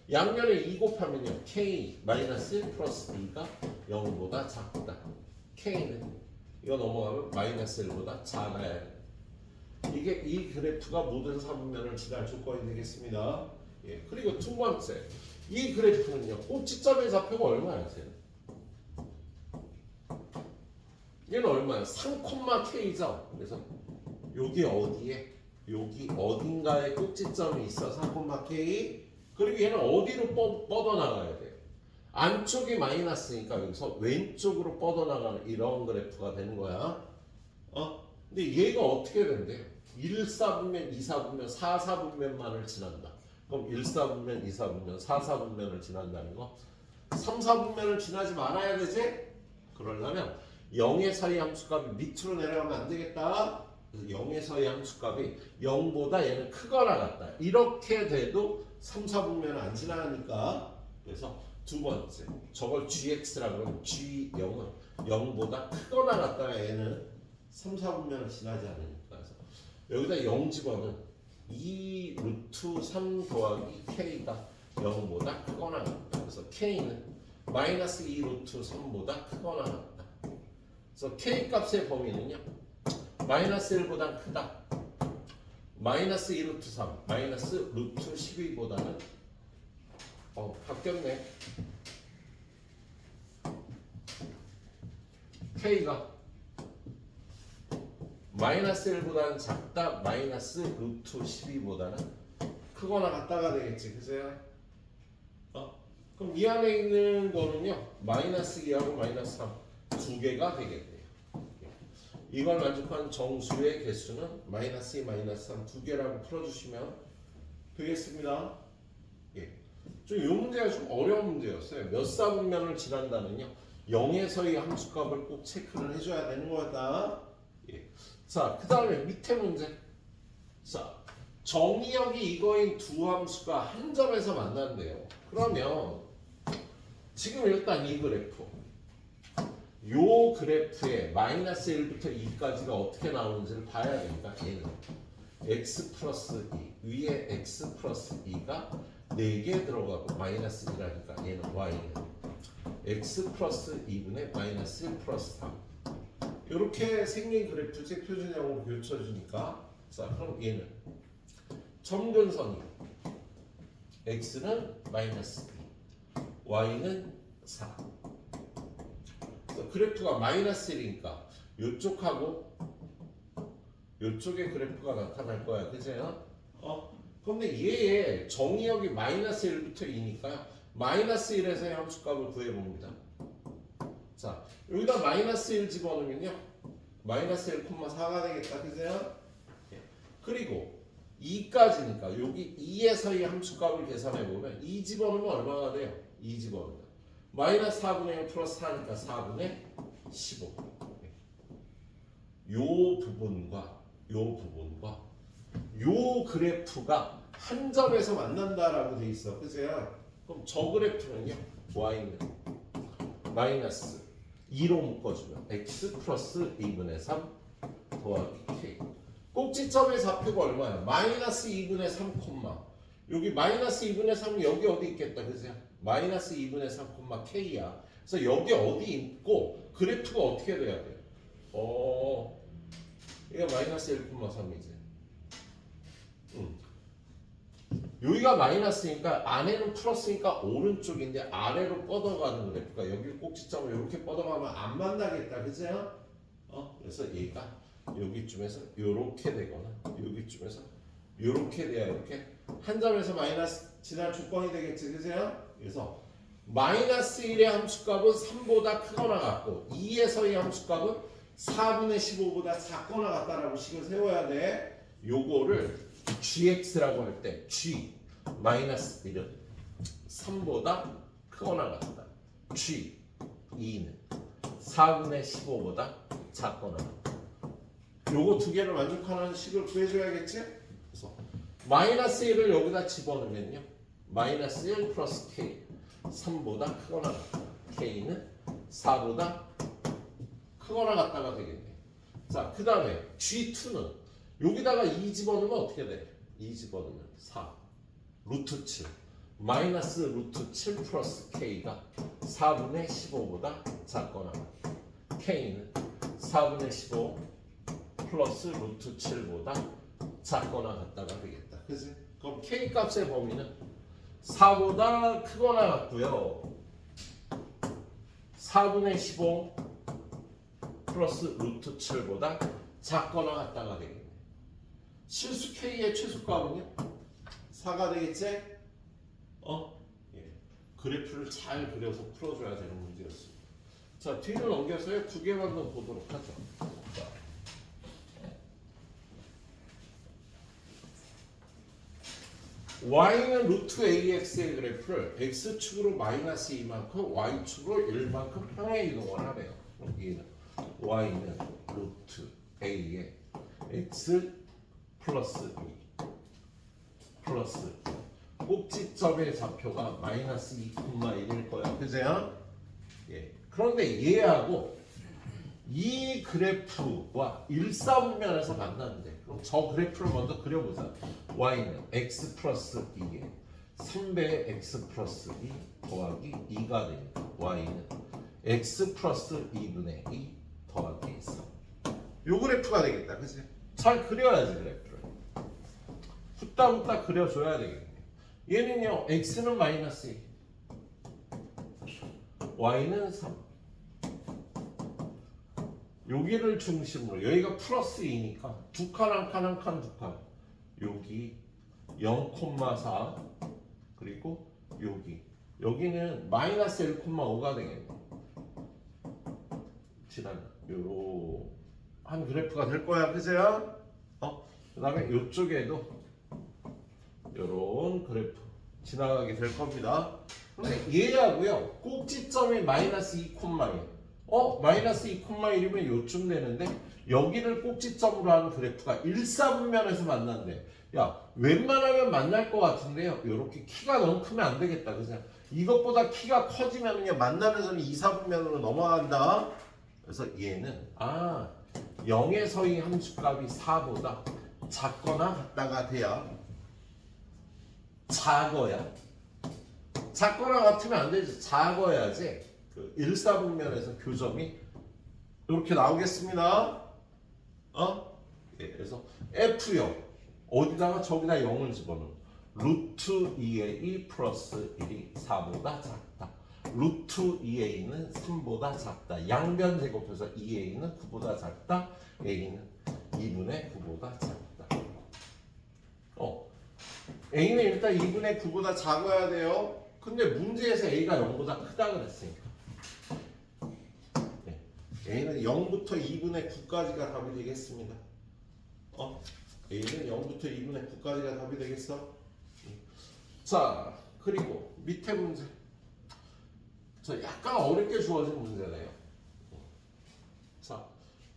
양면에 2 곱하면요, k-1 플러스 2가 0보다 작다. k는 이거 넘어가면 마이너스 1보다 작아야 돼. 이게 이 그래프가 모든 사분면을 지날 조건이 되겠습니다. 그리고 두 번째, 이 그래프는요, 꼭지점의 좌표가 얼마였어요? 얘는 얼마야? 3,k죠. 그래서 여기 어디에? 여기 어딘가에 꼭지점이 있어 3,k. 그리고 얘는 어디로 뻗어나가야 돼요? 안쪽이 마이너스니까 여기서 왼쪽으로 뻗어나가는 이런 그래프가 되는 거야. 근데 얘가 어떻게 된대요? 1사분면, 2사분면, 4사분면만을 지난다. 그럼 1사분면, 2사분면, 4사분면을 지난다는 거. 3사분면을 지나지 말아야 되지? 그러려면 0에서의 함수값이 밑으로 내려가면 안 되겠다. 그래서 0에서의 함수값이 0보다 얘는 크거나 같다. 이렇게 돼도 3, 4분면은 안 지나가니까. 그래서 두 번째 저걸 gx라고 하면 g0은 0보다 크거나 같다가 얘는 3, 4분면을 지나지 않으니까. 그래서 여기다 0 집어는 2 루트 3 더하기 k가 0보다 크거나 같다. 그래서 k는 마이너스 2 루트 3보다 크거나 같다. 그래서 k 값의 범위는요 마이너스 1보다 크다. 마이너스 2 루트 3 마이너스 루트 12보다는 바뀌었네. k가 마이너스 1보다는 작다. 마이너스 루트 12보다는 크거나 같다가 되겠지. 그죠? 그럼 이 안에 있는 거는요 마이너스 2하고 마이너스 3 두 개가 되겠네요. 이걸 만족한 정수의 개수는 마이너스 2, 마이너스 3 두 개라고 풀어주시면 되겠습니다. 좀 이 문제가 좀 어려운 문제였어요. 몇 사분면을 지난다면요 0에서의 함수값을 꼭 체크를 해줘야 되는 거다. 자, 그 다음에 밑에 문제. 자, 정의역이 이거인 두 함수가 한 점에서 만난대요. 그러면 지금 일단 이 그래프 요 그래프에 마이너스 1부터 2까지가 어떻게 나오는지를 봐야 되니까 얘는 x 플러스 2 위에 x 플러스 2가 4개 들어가고 마이너스 1하니까 얘는 y는 x 플러스 2분의 마이너스 1 플러스 3 이렇게 생긴 그래프지 표준형으로 교쳐주니까. 자 그럼 얘는 점근선이 x는 마이너스 2 y는 4. 그래프가 마이너스 1이니까 이쪽하고 이쪽에 그래프가 나타날 거야. 그죠? 그런데 얘의 정의역이 마이너스 1부터 2니까요. 마이너스 1에서의 함수값을 구해봅니다. 자, 여기다 마이너스 1 집어넣으면요. 마이너스 1,4가 되겠다. 그죠? 그리고 2까지니까 여기 2에서의 함수값을 계산해보면 2 집어넣으면 얼마가 돼요? 2 집어넣으면 마이너스 4분의 1 플러스 4니까 4분의 15. 요 부분과 요 그래프가 한 점에서 만난다라고 돼 있어. 그죠? 그럼 저 그래프는요. y는 마이너스 2로 묶어주면 x 플러스 2분의 3 더하기 k. 꼭지점의 좌표가 얼마야? 마이너스 2분의 3, 여기 마이너스 2분의 3이 여기 어디 있겠다. 그죠? 마이너스 2분의 3, k야. 그래서 여기 어디 있고 그래프가 어떻게 돼야 돼요? 이거 마이너스 1,3이지. 여기가 마이너스니까 안에는 플러스니까 오른쪽인데 아래로 뻗어가는 그래프가 여기 꼭지점을 이렇게 뻗어가면 안 만나겠다. 그죠? 그래서 얘가 여기쯤에서 이렇게 되거나 여기쯤에서 이렇게 돼야 이렇게 한 점에서 마이너스 지날 조건이 되겠지. 그죠? 그래서 마이너스 1의 함수값은 3보다 크거나 같고 2에서의 함수값은 4분의 15보다 작거나 같다라고 식을 세워야 돼. 요거를 gx라고 할 때 g 마이너스 1은 3보다 크거나 같다. g 2는 4분의 15보다 작거나 같다. 요거 두 개를 만족하는 식을 구해줘야겠지? 그래서 마이너스 1을 여기다 집어넣으면요. 마이너스 1 플러스 k 3보다 크거나 같다. k는 4보다 크거나 같다가 되겠네. 자, 그 다음에 G2는 여기다가 2 집어넣으면 어떻게 돼? 2 집어넣으면 4 루트 7 마이너스 루트 7 플러스 K가 4분의 15보다 작거나 K는 4분의 15 플러스 루트 7보다 작거나 같다가 되겠다. 그치? 그럼 K 값의 범위는 4보다 크거나 같고요. 4분의 15 플러스 루트 7보다 작거나 같다가 되겠네. 실수 K의 최소값은요? 4가 되겠지? 예. 그래프를 잘 그려서 풀어줘야 되는 문제였습니다. 자, 뒤를 넘겨서요. 두 개만 더 보도록 하죠. 자. y는 루트 ax의 그래프를 x축으로 마이너스 2만큼 y축으로 1만큼 평행 이동을 하래요. 여기는 y는 루트 a의 x 플러스 2 플러스 꼭지점의 좌표가 마이너스 2,1일 거야. 그죠? 예. 그런데 얘하고 이 그래프와 일사분면에서 만났는데 그럼 저 그래프를 먼저 그려보자. y는 x 플러스 2에 3배의 x 플러스 2 더하기 2가 되니까 y는 x 플러스 2분의 2 더하기 3. 요 그래프가 되겠다. 그치? 잘 그려야지 그래프를. 후딱후딱 그려줘야 되겠네. 얘는요. x는 마이너스 2 y는 3. 여기를 중심으로 여기가 플러스 2니까 두 칸 한 칸 한 칸 두 칸. 여기 0,4 그리고 여기는 마이너스 1,5가 되겠네. 지나면 요런 한 그래프가 될 거야. 그죠? 그 다음에 이쪽에도 요런 그래프 지나가게 될 겁니다. 근데 얘하고요 꼭지점이 마이너스 2,1 마이너스 2,1이면 요쯤 되는데 여기를 꼭지점으로 하는 그래프가 일사분면에서 만난대. 야, 웬만하면 만날 것 같은데요. 이렇게 키가 너무 크면 안 되겠다. 그죠? 이것보다 키가 커지면요 만나는 점이 이사분면으로 넘어간다. 그래서 얘는 0에서의 함수값이 4보다 작거나 같다가 돼야 작거나 같으면 안 되지. 작아야지. 그 일사분면에서 교점이 이렇게 나오겠습니다. 예, 그래서 F요. 어디다가 저기다 0을 집어넣으면 루트 2의 2 플러스 1이 4보다 작다. 루트 2a는 3보다 작다. 양변 제곱해서 2a는 9보다 작다. a는 2분의 9보다 작다. A는 일단 2분의 9보다 작아야 돼요. 근데 문제에서 A가 0보다 크다 그랬으니까. 네. A는 0부터 2분의 9까지가 답이 되겠습니다. A는 0부터 2분의 9까지가 답이 되겠어? 자, 그리고 밑에 문제. 자, 약간 어렵게 주어진 문제네요. 자,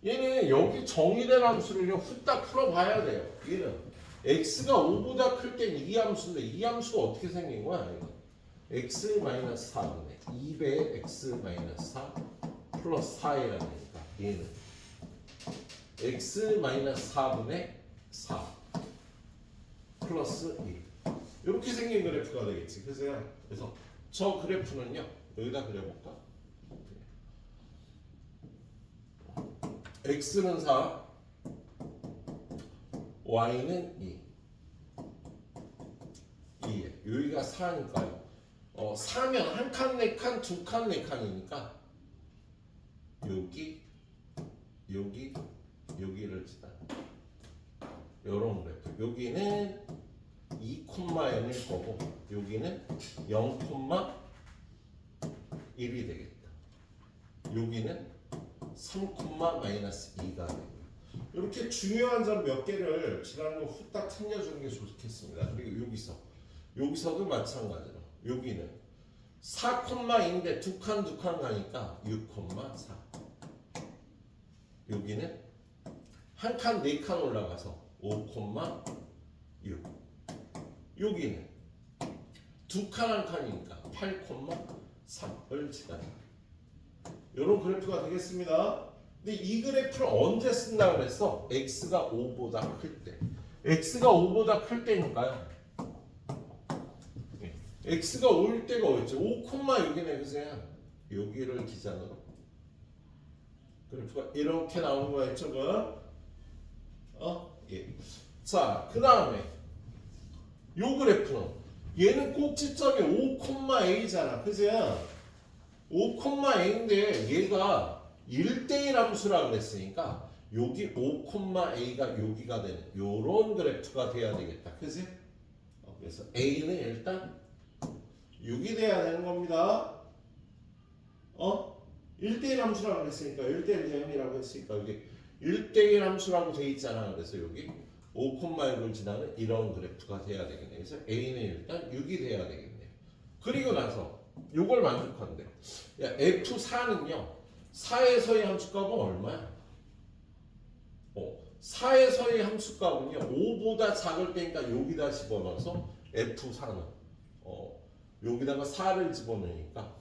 얘는 여기 정의된 함수를요, 후딱 풀어봐야 돼요. 얘는 x가 5보다 클 땐 이 함수인데 이 함수가 어떻게 생긴 거야? 이거. x-4분의 2배 x-4 플러스 4해야 되니까 얘는 x-4분의 4 플러스 1 이렇게 생긴 그래프가 되겠지. 그래서 저 그래프는요, 여기다 그려볼까? x는 4, y는 2. 2. 여기가 4니까요. 4면 한 칸, 네 칸, 두 칸, 네 칸이니까 여기, 여기, 여기를 치다. 요런 그래프. 여기는 2,0일 거고 여기는 0,1이 되겠다. 여기는 3,-2가 되고 이렇게 중요한 점 몇 개를 지난번 후딱 챙겨주는 게 좋겠습니다. 그리고 여기서도 마찬가지로 여기는 4,2인데 두 칸 가니까 6,4 여기는 한 칸, 네 칸 올라가서 5,6 여기는 두 칸 한 칸이니까 8,3을 지나요. 이런 그래프가 되겠습니다. 근데 이 그래프를 언제 쓴다 그랬어? x가 5보다 클 때. x가 5보다 클 때니까요. x가 올 때가 어딨죠? 5,6이네, 그세요? 여기를 기준으로 그래프가 이렇게 나오는 거였죠, 예. 자, 그 다음에 요 그래프는 얘는 꼭지점이 5,a잖아, 그세요? 5,a인데 얘가 1대1 함수라 그랬으니까 여기 5,a가 여기가 되는 요런 그래프가 돼야 되겠다. 그지? 그래서 a는 일단 6이 돼야 되는 겁니다. 1대1 함수라고 그랬으니까 1대1 대응이라고 했으니까 여기 1대1 함수라고 돼 있잖아. 그래서 여기 5,6을 지나는 이런 그래프가 돼야 되겠네. 그래서 a는 일단 6이 돼야 되겠네요. 그리고 나서 요걸 만족한대. 야, F4는요. 4에서의 함수값은 얼마야? 4에서의 함수값은요. 5보다 작을 때니까 여기다 집어넣어서 F4는 여기다가 4를 집어넣으니까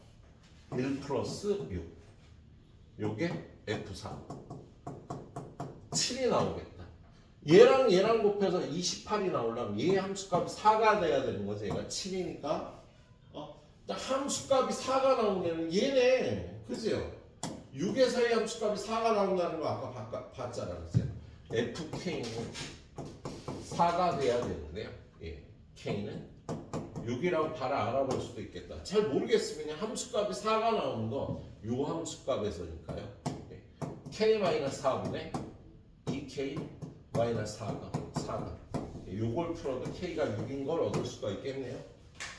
1 플러스 6. 요게 F4. 7이 나오겠다. 얘랑 곱해서 28이 나오려면 얘 함수값이 4가 돼야 되는 거지. 얘가 7이니까. 함수값이 4가 나오면 얘네, 그죠? 6에서의 함수값이 4가 나온다는 거 아까 봤잖아, 그죠? FK는 4가 돼야 되는데요. 예, K는 6이라고 바로 알아볼 수도 있겠다. 잘 모르겠으면 그냥 함수값이 4가 나오는 거 요 함수값에서니까요. 예, K-4분의 2K-4가 요걸 풀어도 K가 6인 걸 얻을 수가 있겠네요.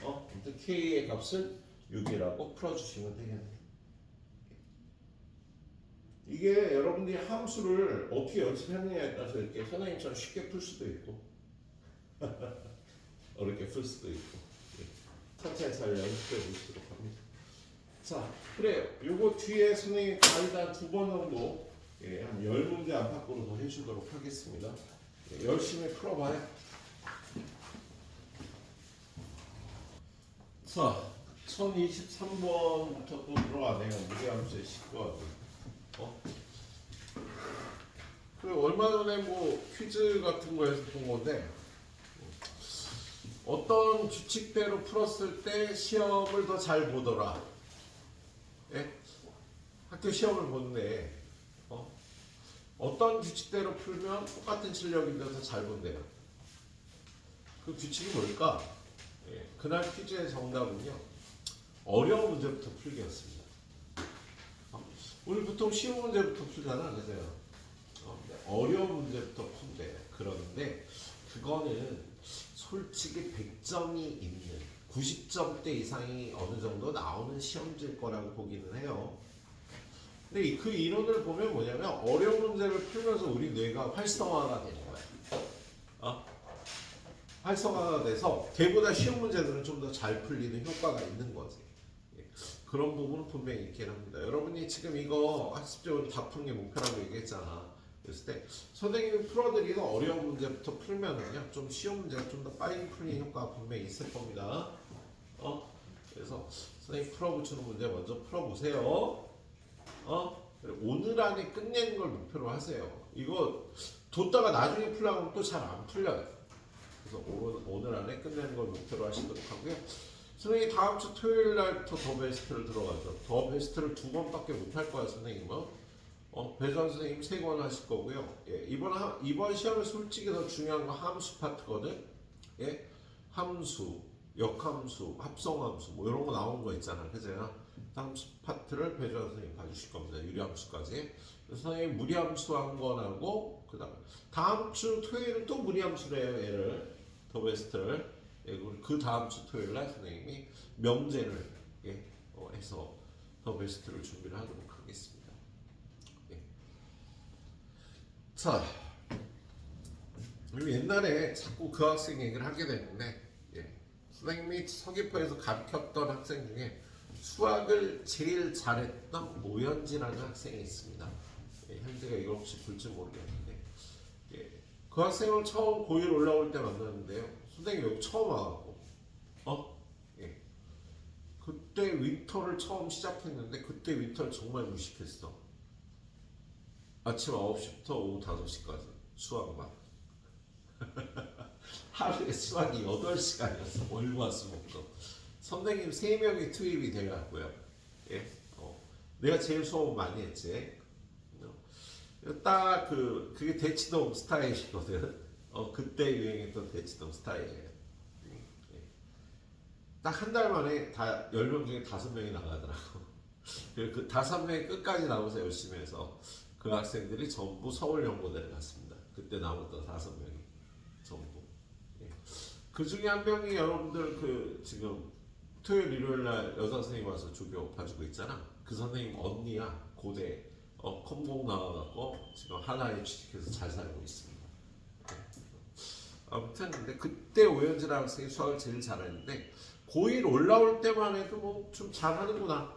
아무튼 K의 값을 6이라고 풀어주시면 되겠네요. 이게 여러분들이 함수를 어떻게 연습했느냐에 따라서 이렇게 선생님처럼 쉽게 풀 수도 있고 어렵게 풀 수도 있고 천천히 잘 연습해 보시도록 합니다. 자, 그래요. 요거 뒤에 선생님 가이드 2번 정도 한 10문제 안팎으로 더 해주도록 하겠습니다. 열심히 풀어봐요. 자, 1023번부터 또 들어가네요. 무게함수의 19하고. 그 얼마 전에 뭐 퀴즈 같은 거에서 본 건데 어떤 규칙대로 풀었을 때 시험을 더 잘 보더라. 예? 학교 시험을 보는데 어떤 규칙대로 풀면 똑같은 실력인데 더 잘 본대요. 그 규칙이 뭘까? 예, 그날 퀴즈의 정답은요. 어려운 문제부터 풀기였습니다. 우리 보통 쉬운 문제부터 풀잖아, 그죠? 어려운 문제부터 푼대. 그런데 그거는 솔직히 100점이 있는 90점대 이상이 어느 정도 나오는 시험지일 거라고 보기는 해요. 근데 그 이론을 보면 뭐냐면 어려운 문제를 풀면서 우리 뇌가 활성화가 되는 거야. 활성화가 돼서 걔보다 쉬운 문제들은 좀 더 잘 풀리는 효과가 있는 거지. 예. 그런 부분은 분명히 있긴 합니다. 여러분이 지금 이거 학습적으로 다 푸는 게 목표라고 얘기했잖아. 그랬을 때 선생님이 풀어드리는 어려운 문제부터 풀면은요 좀 쉬운 문제가 좀 더 빨리 풀리는 효과가 분명히 있을 겁니다. 그래서 선생님 풀어붙이는 문제 먼저 풀어보세요. 오늘 안에 끝내는 걸 목표로 하세요. 이거 뒀다가 나중에 풀려고 하면 또 잘 안 풀려요. 그래서 오늘 안에 끝내는 걸 목표로 하시도록 하고요. 선생님이 다음 주 토요일 날부터 더 베스트를 들어가죠. 더 베스트를 2번밖에 못 할 거야 선생님은. 배수환 선생님 3권 하실 거고요. 예, 이번 시험에 솔직히 더 중요한 건 함수 파트거든. 예, 함수, 역함수, 합성함수 뭐 이런 거 나오는 거 있잖아, 그죠? 함수 파트를 배수환 선생님 봐주실 겁니다. 유리함수까지. 그래서 선생님 무리함수 한 건하고 그다음 다음 주 토요일은 또 무리함수래요. 얘를 더 베스트를. 예, 그 다음 주 토요일 날 선생님이 명제를 해서 더 베스트를 준비를 하도록 하겠습니다. 자, 그리고 옛날에 자꾸 그 학생 얘기를 하게 되는데, 선생님이 서귀포에서 가르쳤던 학생 중에 수학을 제일 잘했던 오연지라는 학생이 있습니다. 현재가 이걸 혹시 볼지 모르겠는데, 그 학생을 처음 고1 올라올 때 만났는데요. 선생님 여기 처음 와갖고, 그때 윈터를 처음 시작했는데, 그때 윈터를 정말 무식했어. 아침 9시부터 오후 5시까지 수학만. 하루에 수학이 8시간이었어. 월화수목금. 선생님 3명이 투입이 돼갖고요. 내가 제일 수업 많이 했지. 딱 그게 대치동 스타일이거든. 그때 유행했던 대치동 스타일이에요. 딱 한 달 만에 다 10명 중에 5명이 나가더라고. 그 5명이 끝까지 나오면서 열심히 해서 그 학생들이 전부 서울연고대를 갔습니다. 그때 남았던 5명이 전부. 그 중에 한 명이 여러분들 지금 토요일 일요일 날 여자 선생님 와서 조교 봐주고 있잖아. 그 선생님 언니야. 고대 컴공 나와갖고 지금 하나에 취직해서 잘 살고 있습니다. 아무튼 근데 그때 오연지라는 학생이 수학을 제일 잘했는데 고1 올라올 때만 해도 뭐 좀 잘하는구나.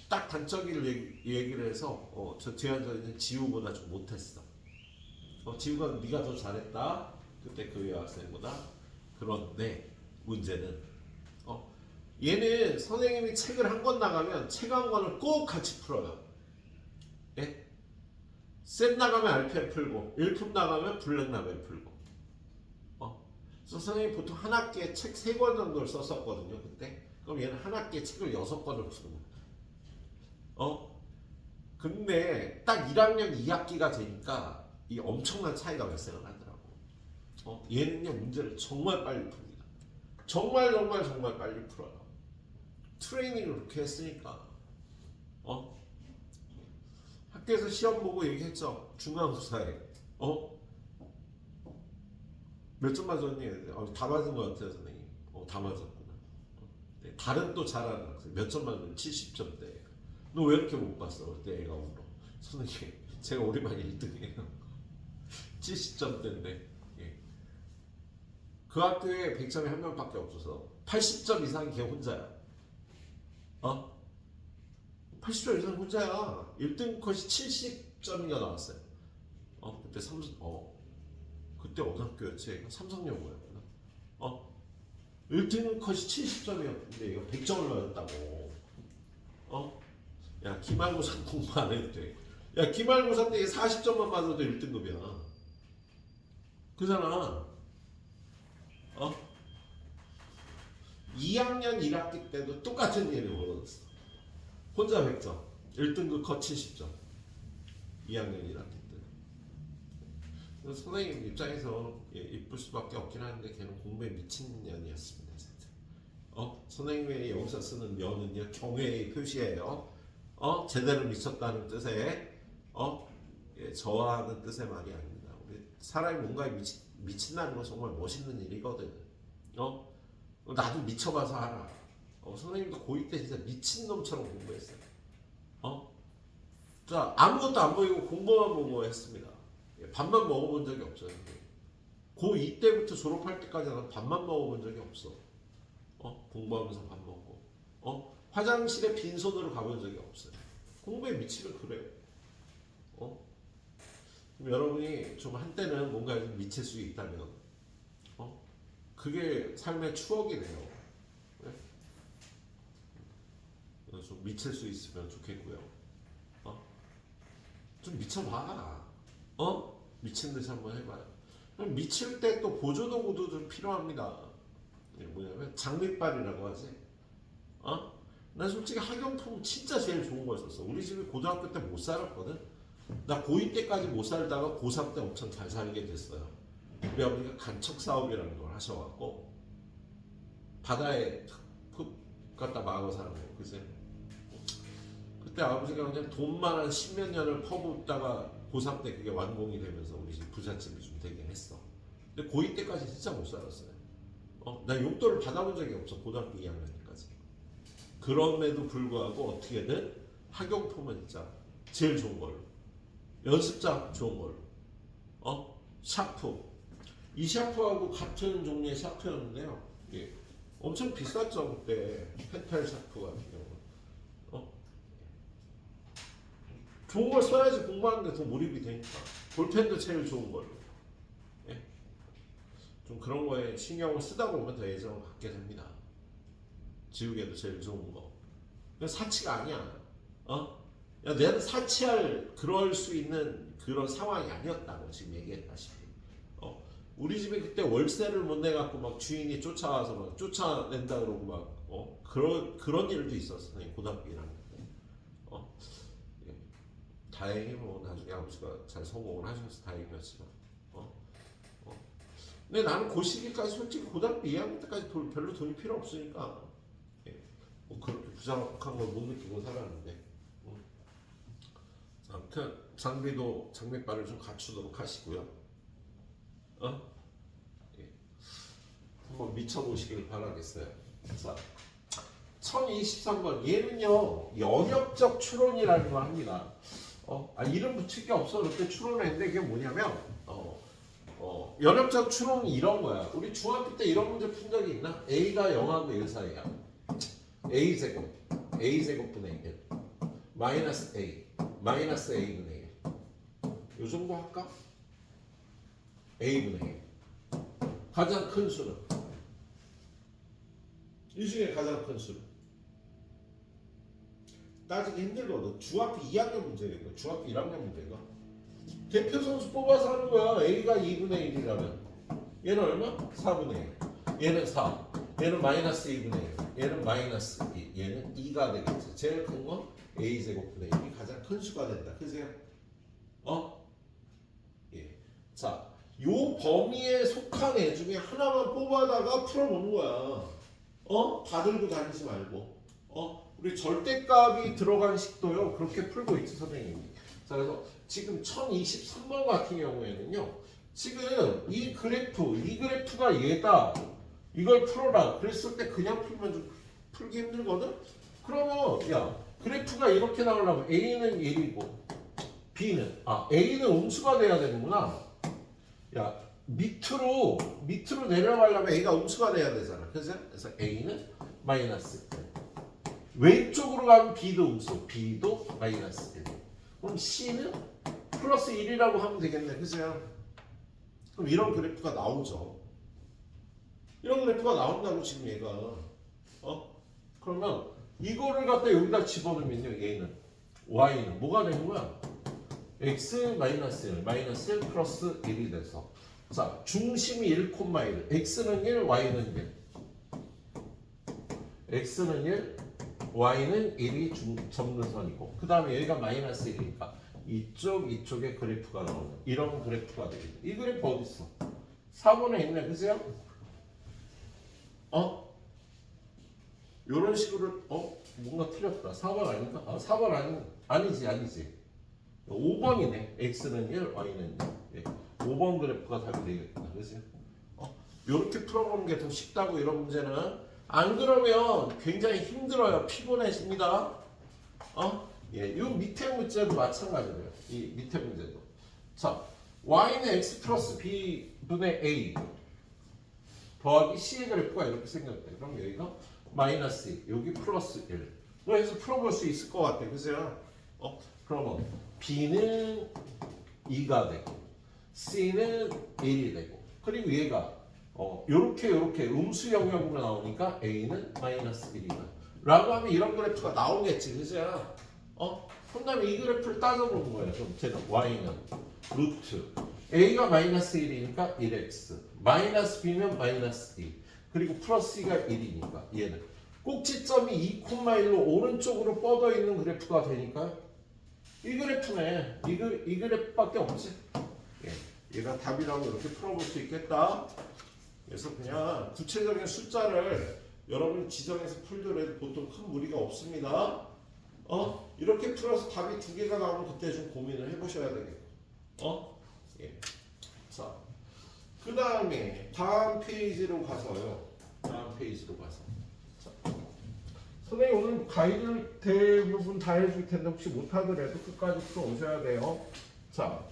딱 단적인 얘기를 해서 저 뒤에 앉아있는 지우보다 좀 못했어. 지우가 네가 더 잘했다. 그때 그 여학생보다. 그런데 문제는 얘는 선생님이 책을 한 권 나가면 책 한 권을 꼭 같이 풀어요. 예? 셋 나가면 RPM 풀고 1품 나가면 블랙라벨 풀고. 그래서 선생님이 보통 한 학기에 책 3권 정도를 썼었거든요. 그때. 그럼 얘는 한 학기에 책을 6권을 푸는 거야. 근데 딱 1학년 2학기가 되니까 이 엄청난 차이가 발생을 하더라고. 얘는요 문제를 정말 빨리 풉니다. 정말 빨리 풀어요. 트레이닝을 그렇게 했으니까. 학교에서 시험 보고 얘기했죠. 중간고사에. 몇 점 맞았니? 다 맞은 것 같아요 선생님. 다 맞았구나. 다른 또 잘하는 학생 몇 점 맞으면 70점대. 너 왜 이렇게 못 봤어? 그때 애가 울어. 선생님, 제가 우리 반 1등이에요. 70점대인데. 그 학교에 100점이 한 명밖에 없어서 80점 이상이 걔 혼자야. 80점 이상 혼자야. 1등 컷이 70점인가 나왔어요. 그때 그때 어느 학교였지? 삼성여고였구나. 1등 컷이 70점이었는데 이거 100점을 맞았다고. 야, 기말고사 공부 안 해도 돼. 야, 기말고사 때 40점만 맞아도 1등급이야. 그잖아. 2학년 1학기 때도 똑같은 일이 벌어졌어. 혼자 100점. 1등급 컷 70점. 2학년 1학기 때. 그래서 선생님 입장에서 이쁠 수밖에 없긴 하는데 걔는 공부에 미친 년이었습니다. 진짜. 선생님이 여기서 쓰는 년은요 경외의 표시예요. 제대로 미쳤다는 뜻의 저하는 뜻의 말이 아닙니다. 우리 사람이 뭔가에 미친다는 건 정말 멋있는 일이거든. 나도 미쳐봐서 알아. 선생님도 고2 때 진짜 미친놈처럼 공부했어요. 자, 아무것도 안 보이고 공부만 보고 했습니다. 밥만 먹어본 적이 없어요. 고2 때부터 졸업할 때까지는 밥만 먹어본 적이 없어. 공부하면서 밥 먹고. 화장실에 빈손으로 가본 적이 없어요. 공부에 미치면 그래요. 그럼 여러분이 좀 한때는 뭔가 좀 미칠 수 있다면, 그게 삶의 추억이네요. 네? 좀 미칠 수 있으면 좋겠고요. 좀 미쳐봐. 미친 듯이 한번 해봐요. 미칠 때 또 보조도구도 좀 필요합니다. 뭐냐면 장밋발이라고 하지. 난 솔직히 학용품 진짜 제일 좋은 걸 썼어. 우리 집이 고등학교 때 못 살았거든. 나 고2 때까지 못 살다가 고3 때 엄청 잘 살게 됐어요. 우리 아버지가 간척 사업이라는 걸 하셔갖고 바다에 푹 갖다 막아 사는 거예요. 그래서 그때 아버지가 그냥 돈만 한 10몇 년을 퍼붓다가 고3 때 그게 완공이 되면서 우리 집 부잣집이 좀 되긴 했어. 근데 고2 때까지 진짜 못 살았어요. 나 용돈을 받아본 적이 없어. 고등학교 2학년까지. 그럼에도 불구하고 어떻게든 학용품은 진짜 제일 좋은 걸로, 연습장 좋은 걸로, 샤프. 이 샤프하고 같은 종류의 샤프였는데요. 이게 엄청 비쌌죠 그때. 페탈 샤프 같은 경우는. 좋은 걸 써야지 공부하는데 더 몰입이 되니까. 볼펜도 제일 좋은 걸로. 예? 좀 그런 거에 신경을 쓰다 보면 더 애정을 갖게 됩니다. 지우개도 제일 좋은 거. 사치가 아니야. 야, 내가 사치할 그럴 수 있는 그런 상황이 아니었다고 지금 얘기했다시피. 우리 집에 그때 월세를 못 내갖고 막 주인이 쫓아와서 막 쫓아낸다 그러고 막 그런 일도 있었어. 고등학교 1학년 때. 예. 다행히 뭐 나중에 아버지가 잘 성공을 하셔서 다행이었지만. 근데 나는 그 시기까지 솔직히 고등학교 2학년 때까지 별로 돈이 필요 없으니까 뭐 그렇게 부족한 걸 못 느끼고 살았는데. 아무튼 장비도 장밋발을 좀 갖추도록 하시고요. 예. 한번 미쳐보시길 바라겠어요. 자, 1023번. 얘는요 연역적 추론이라는 걸 합니다. 이름 붙일 게 없어. 그렇게 추론했는데 그게 뭐냐면 연역적 추론이 이런 거야. 우리 중학교 때 이런 문제 푼 적이 있나? A가 0하고 1 사이야. A제곱분의 1 마이너스 A 마이너스 A분의 1. 요 정도 할까? A분의 1. 가장 큰 수는? 이 중에 가장 큰 수는? 따지기 힘들거든. 중학교 2학년 문제인가? 중학교 1학년 문제인가? 대표 선수 뽑아서 하는 거야. A가 2분의 1이라면 얘는 얼마? 4분의 1. 얘는 4. 얘는 마이너스 2분의 1. 얘는 마이너스 2. 얘는 2가 되겠지. 제일 큰 건 A제곱분의 1이 가장 큰 수가 된다. 그세요? 예. 자, 요 범위에 속한 애 중에 하나만 뽑아다가 풀어보는 거야. 다 들고 다니지 말고. 우리 절대값이 들어간 식도요. 그렇게 풀고 있지 선생님이. 자, 그래서 지금 1023번 같은 경우에는요. 지금 이 그래프가 얘다. 이걸 풀어라. 그랬을 때 그냥 풀면 좀 풀기 힘들거든? 그러면 야 그래프가 이렇게 나오려면 A는 1이고 B는 A는 음수가 돼야 되는구나. 야 밑으로 내려가려면 A가 음수가 돼야 되잖아. 그래서 A는 마이너스 1. 왼쪽으로 가면 B도 음수, B도 마이너스 1. 그럼 C는 플러스 1이라고 하면 되겠네. 그죠? 그럼 이런 그래프가 나오죠. 이런 그래프가 나온다고 지금 얘가. 그러면 이거를 갖다 여기다 집어넣으면요. 얘는 Y는 뭐가 되는 거야? X 마이너스 1, 마이너스 1 플러스 1이 돼서. 자, 중심이 1, 1. X는 1, Y는 1. X는 1, Y는 1이 점근선이고 그 다음에 여기가 마이너스 1이니까 이쪽에 그래프가 나오는 이런 그래프가 되겠다. 이 그래프 어디 있어? 4번에 있네. 그죠? 요런 식으로 뭔가 틀렸다. 4번 아닌가? 4번 아니지 5번이네. X는 1, Y는 1. 예. 5번 5번 그래프가 답이 되겠다. 그지? 이렇게 풀어보는 게 더 쉽다고 이런 문제는. 안 그러면 굉장히 힘들어요. 피곤해집니다. 예, 이 밑에 문제도 마찬가지예요. 이 밑에 문제도. 자, y는 x 플러스 b분의 a 더하기 c의 그래프가 이렇게 생겼대. 그럼 여기가 마이너스 2, 여기 플러스 1. 그래서 풀어볼 수 있을 것 같아. 그죠? 그러면 b는 2가 되고 c는 1이 되고 그리고 얘가 요렇게 음수 영역으로 나오니까 a는 마이너스 1이다. 라고 하면 이런 그래프가 나오겠지. 그죠? 그 다음에 이 그래프를 따져보는 거예요. 그럼 쟤는 y는 루트 a가 마이너스 1이니까 1x 마이너스 b면 마이너스 2 그리고 플러스 2가 1이니까 얘는 꼭지점이 2,1로 오른쪽으로 뻗어 있는 그래프가 되니까 이 그래프네. 이 그래프밖에 없지. 예, 얘가 답이라고 이렇게 풀어볼 수 있겠다. 그래서 그냥 구체적인 숫자를 여러분이 지정해서 풀더라도 보통 큰 무리가 없습니다. 이렇게 풀어서 답이 2개가 나오면 그때 좀 고민을 해보셔야 되겠고. 예. 자, 그 다음에 다음 페이지로 가서요. 다음 페이지로 가서. 자, 선생님 오늘 가이드를 대부분 다 해줄 텐데 혹시 못하더라도 끝까지 풀어오셔야 돼요. 자,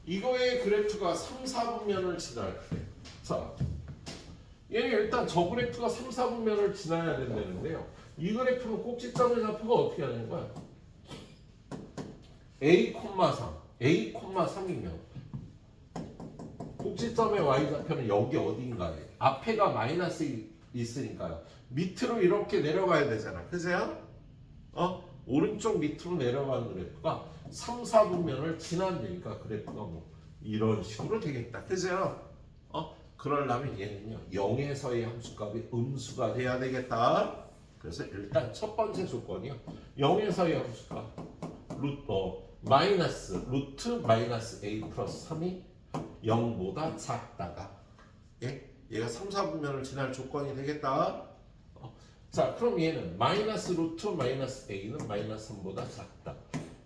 이거의 그래프가 3, 4분면을 지날 때. 자, 얘는 일단 저 그래프가 3, 4분면을 지나야 된다는데요. 이 그래프는 꼭지점의 좌표가 어떻게 하는 거야? a,3 a,3이면 꼭지점의 y좌표는 여기 어딘가에 앞에가 마이너스 있으니까요. 밑으로 이렇게 내려가야 되잖아. 그죠? 오른쪽 밑으로 내려가는 그래프가 3, 4분면을 지난다니까 그래프가 뭐 이런 식으로 되겠다. 그죠? 그러려면 얘는요 0에서의 함수값이 음수가 돼야 되겠다. 그래서 일단 첫 번째 조건이요 0에서의 함수값 루트 마이너스 a 플러스 3이 0보다 작다가 얘가 3, 4분면을 지날 조건이 되겠다. 자, 그럼 얘는 마이너스 루트 마이너스 a는 마이너스 3보다 작다.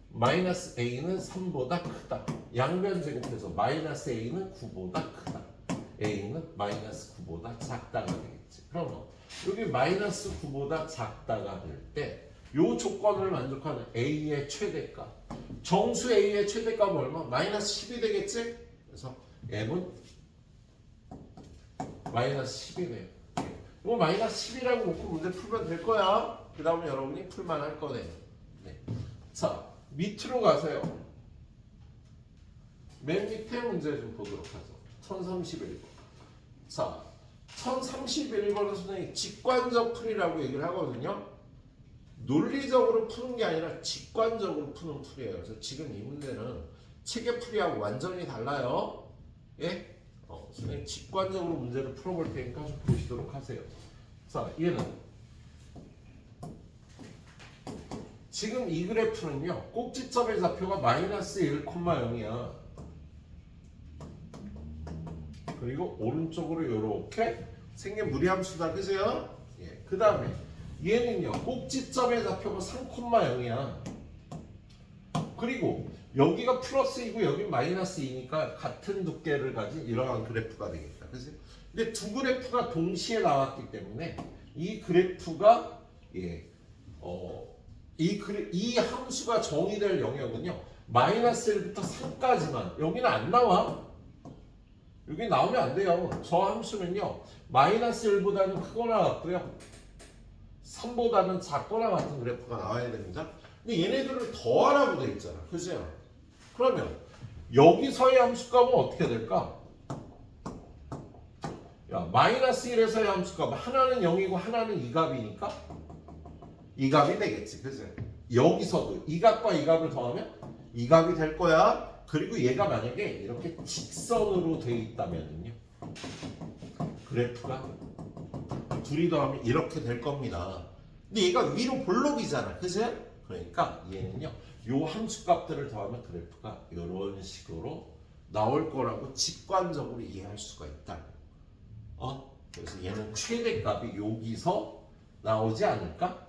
마이너스 a는 3보다 크다. 양변 제곱해서 마이너스 a는 9보다 크다. a는 마이너스 9보다 작다가 되겠지. 그러면 여기 마이너스 9보다 작다가 될 때 이 조건을 만족하는 a의 최대값 정수 a의 최대값은 얼마? 마이너스 10이 되겠지? 그래서 m은 마이너스 10이 돼요. 이거 마이너스 10이라고 놓고 문제 풀면 될 거야. 그 다음에 여러분이 풀만 할 거네요. 네. 자, 밑으로 가세요. 맨 밑에 문제 좀 보도록 하죠. 1031번. 자, 1031번은 선생님이 직관적 풀이라고 얘기를 하거든요. 논리적으로 푸는 게 아니라 직관적으로 푸는 풀이에요. 그래서 지금 이 문제는 체계 풀이하고 완전히 달라요. 예? 선생님 직관적으로 문제를 풀어볼 테니까 좀 보시도록 하세요. 자, 얘는 지금 이 그래프는요 꼭지점의 좌표가 마이너스 1,0이야. 그리고 오른쪽으로 이렇게 생긴 무리함수다. 그죠? 예. 그 다음에 얘는요 꼭지점의 좌표가 3,0이야. 그리고 여기가 플러스 2고 여기 마이너스 2니까 같은 두께를 가진 이러한 그래프가 되겠다. 그치? 근데 두 그래프가 동시에 나왔기 때문에 이 그래프가 이 함수가 정의될 영역은요 마이너스 1부터 3까지만. 여기는 안 나와. 여기 나오면 안 돼요. 저 함수는요 마이너스 1보다는 크거나 같고요 3보다는 작거나 같은 그래프가 나와야 됩니다. 근데 얘네들을 더하라고 돼 있잖아. 그죠? 그러면 여기서의 함수값은 어떻게 될까? 야, 마이너스 1에서의 함수값 하나는 0이고 하나는 2값이니까 2값이 되겠지. 그죠? 여기서도 이 값과 이 값을 더하면 2값이 될 거야. 그리고 얘가 만약에 이렇게 직선으로 돼 있다면요 그래프가 둘이 더하면 이렇게 될 겁니다. 근데 얘가 위로 볼록이잖아. 그죠? 그러니까 얘는요 요 함수값들을 더하면 그래프가 이런 식으로 나올 거라고 직관적으로 이해할 수가 있다. 그래서 얘는 최대값이 여기서 나오지 않을까?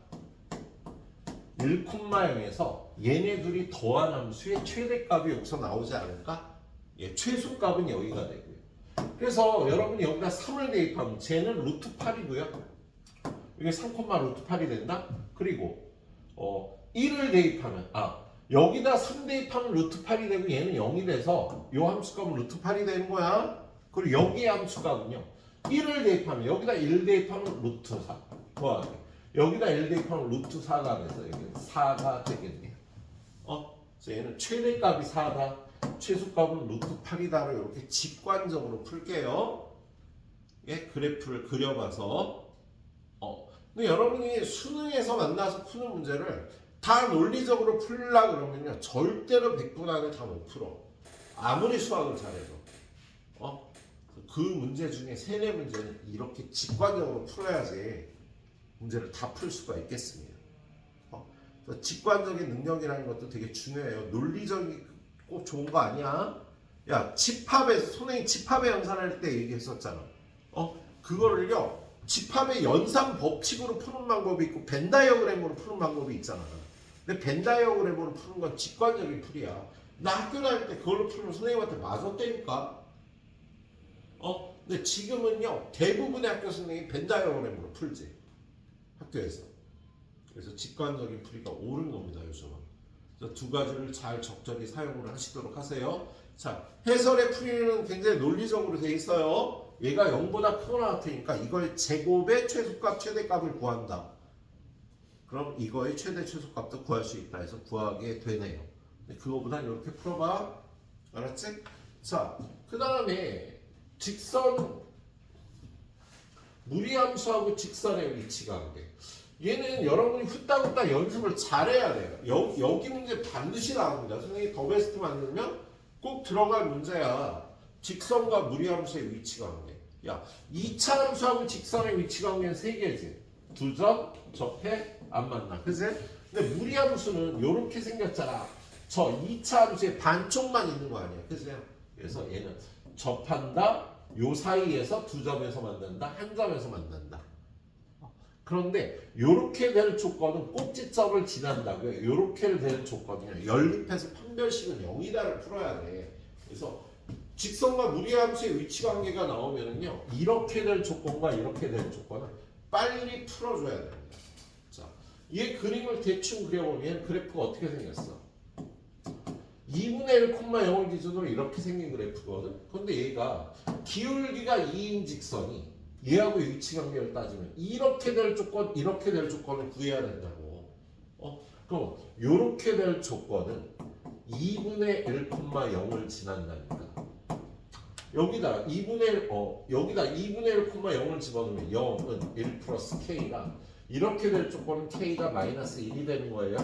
1,0에서 얘네 둘이 더한 함수의 최대값이 여기서 나오지 않을까? 예, 최소값은 여기가 되고요. 그래서 여러분이 여기다 3을 대입하면 쟤는 루트 8이고요. 이게 3, 루트 8이 된다? 그리고 1을 대입하면 여기다 3 대입하면 루트 8이 되고 얘는 0이 돼서 요 함수값은 루트 8이 되는 거야. 그리고 여기의 함수값은요. 1을 대입하면 여기다 1 대입하면 루트 4 더하기 여기다 1 대입하면 루트 4가 돼서 여기는 4가 되겠네요. 그래서 얘는 최대값이 4다. 최소값은 루트 8이다로 이렇게 직관적으로 풀게요. 예, 그래프를 그려봐서 근데 여러분이 수능에서 만나서 푸는 문제를 다 논리적으로 풀려고 그러면요 절대로 100분 안에 다 못 풀어. 아무리 수학을 잘해도 그 문제 중에 3, 4문제는 이렇게 직관적으로 풀어야지 문제를 다 풀 수가 있겠습니다. 그래서 직관적인 능력이라는 것도 되게 중요해요. 논리적이 꼭 좋은 거 아니야. 야, 선생님 집합의 연산할 때 얘기했었잖아. 그거를요 집합의 연산 법칙으로 푸는 방법이 있고 벤 다이어그램으로 푸는 방법이 있잖아. 근데 벤 다이어그램으로 푸는 건 직관적인 풀이야. 나 학교 다닐 때 그걸로 풀면 선생님한테 맞았다니까. 근데 지금은요 대부분의 학교 선생님이 벤 다이어그램으로 풀지 학교에서. 그래서 직관적인 풀이가 옳은 겁니다 요즘은. 그래서 두 가지를 잘 적절히 사용을 하시도록 하세요. 자, 해설의 풀이는 굉장히 논리적으로 돼 있어요. 얘가 0보다 크거나 같으니까 이거의 제곱의 최소값 최대값을 구한다. 그럼 이거의 최대 최소값도 구할 수 있다 해서 구하게 되네요. 그거보단 이렇게 풀어봐. 알았지? 자, 그 다음에 직선 무리함수하고 직선의 위치 관계. 얘는 여러분이 후딱후딱 연습을 잘해야 돼요. 여기 문제 반드시 나옵니다. 선생님이 더 베스트 만들면 꼭 들어갈 문제야. 직선과 무리함수의 위치 관계. 야, 2차 함수하고 직선의 위치 관계는 3개지. 두 점, 접해, 안 만나. 그치? 근데 무리함수는 이렇게 생겼잖아. 저 2차 함수의 반쪽만 있는 거 아니야. 그치? 그래서 얘는 접한다. 요 사이에서 두 점에서 만난다. 한 점에서 만난다. 그런데 이렇게 될 조건은 꼭지점을 지난다고요. 이렇게 될 조건이요. 연립해서 판별식은 0이다를 풀어야 돼. 그래서 직선과 무리함수의 위치 관계가 나오면은요. 이렇게 될 조건과 이렇게 될 조건을 빨리 풀어줘야 됩니다. 자, 얘 그림을 대충 그려보면 그래프가 어떻게 생겼어? 2분의 1,0을 기준으로 이렇게 생긴 그래프거든. 근데 얘가 기울기가 2인 직선이 얘하고 위치 관계를 따지면 이렇게 될 조건, 이렇게 될 조건을 구해야 된다고. 그럼 이렇게 될 조건은 2분의 1,0을 지난다니까. 여기다 2분의 1,0을 집어넣으면 0은 1 플러스 k가 이렇게 될 조건은 k가 마이너스 1이 되는 거예요.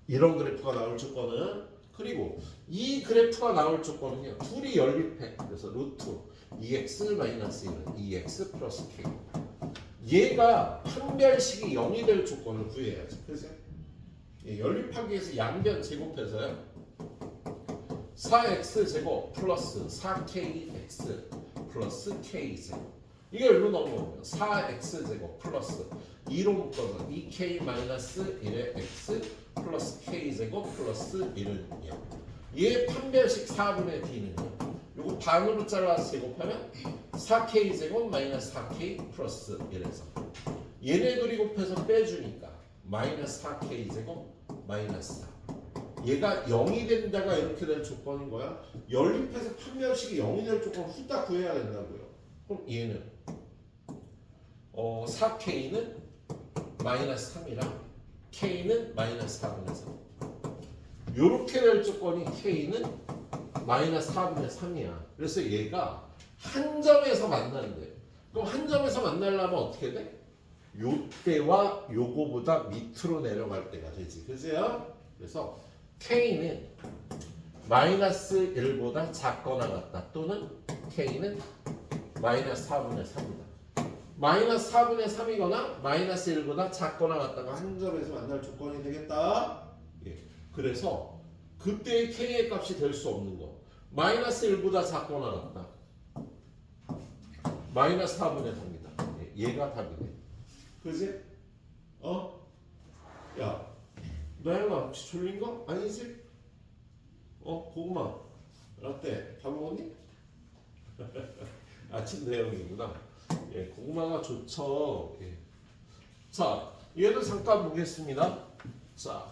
이런 그래프가 나올 조건은. 그리고 이 그래프가 나올 조건은요. 둘이 연립해. 그래서 루트 2x 마이너스 1은 2x 플러스 k. 얘가 판별식이 0이 될 조건을 구해야지. 그래서 연립하기 위해서 양변 제곱해서요. 4x 제곱 플러스 4kx 플러스 k제곱. 이걸 일로 넘어오면 4x 제곱 플러스 2로 묶어서 2k 마이너스 1의 x 플러스 k제곱 플러스 1은 0. 얘 판별식 4분의 d는요. 요거 반으로 잘라서 제곱하면 4k 제곱 마이너스 4k 플러스 1에서 얘네 둘이 곱해서 빼주니까 마이너스 4k 제곱 마이너스 4. 얘가 0이 된다가 이렇게 될 조건인 거야. 연립해서 판별식이 0이 될 조건을 후딱 구해야 된다고요. 그럼 얘는 4k는 마이너스 3이랑 k는 마이너스 4분의 3. 요렇게 될 조건이 k는 마이너스 4분의 3이야. 그래서 얘가 한 점에서 만나는데 그럼 한 점에서 만나려면 어떻게 돼? 요때와 요거보다 밑으로 내려갈 때가 되지. 그죠? 그래서 k는 마이너스 1보다 작거나 같다. 또는 k는 마이너스 4분의 3이다. 마이너스 4분의 3이거나 마이너스 1보다 작거나 같다가 한 점에서 만날 조건이 되겠다. 예. 그래서 그때의 k의 값이 될 수 없는 거. 마이너스 1보다 작거나 같다. 마이너스 4분의 3이다. 예. 얘가 답이네. 그지? 야, 나영아 혹시 졸린 거? 아니지? 고구마 라떼 다 먹었니? 아침 대용이구나. 예, 고구마가 좋죠. 예. 자, 얘도 잠깐 보겠습니다. 자,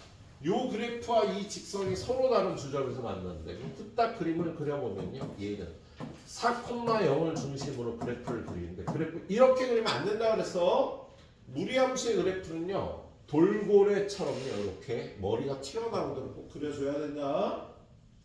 요 그래프와 이 직선이 서로 다른 주점에서 만났는데 그럼 후딱 그림을 그려보면요, 얘는 4,0을 중심으로 그래프를 그리는데 그래프 이렇게 그리면 안 된다 그랬어. 무리함수의 그래프는요 돌고래처럼요 이렇게 머리가 튀어나오도록 꼭 그려줘야 된다.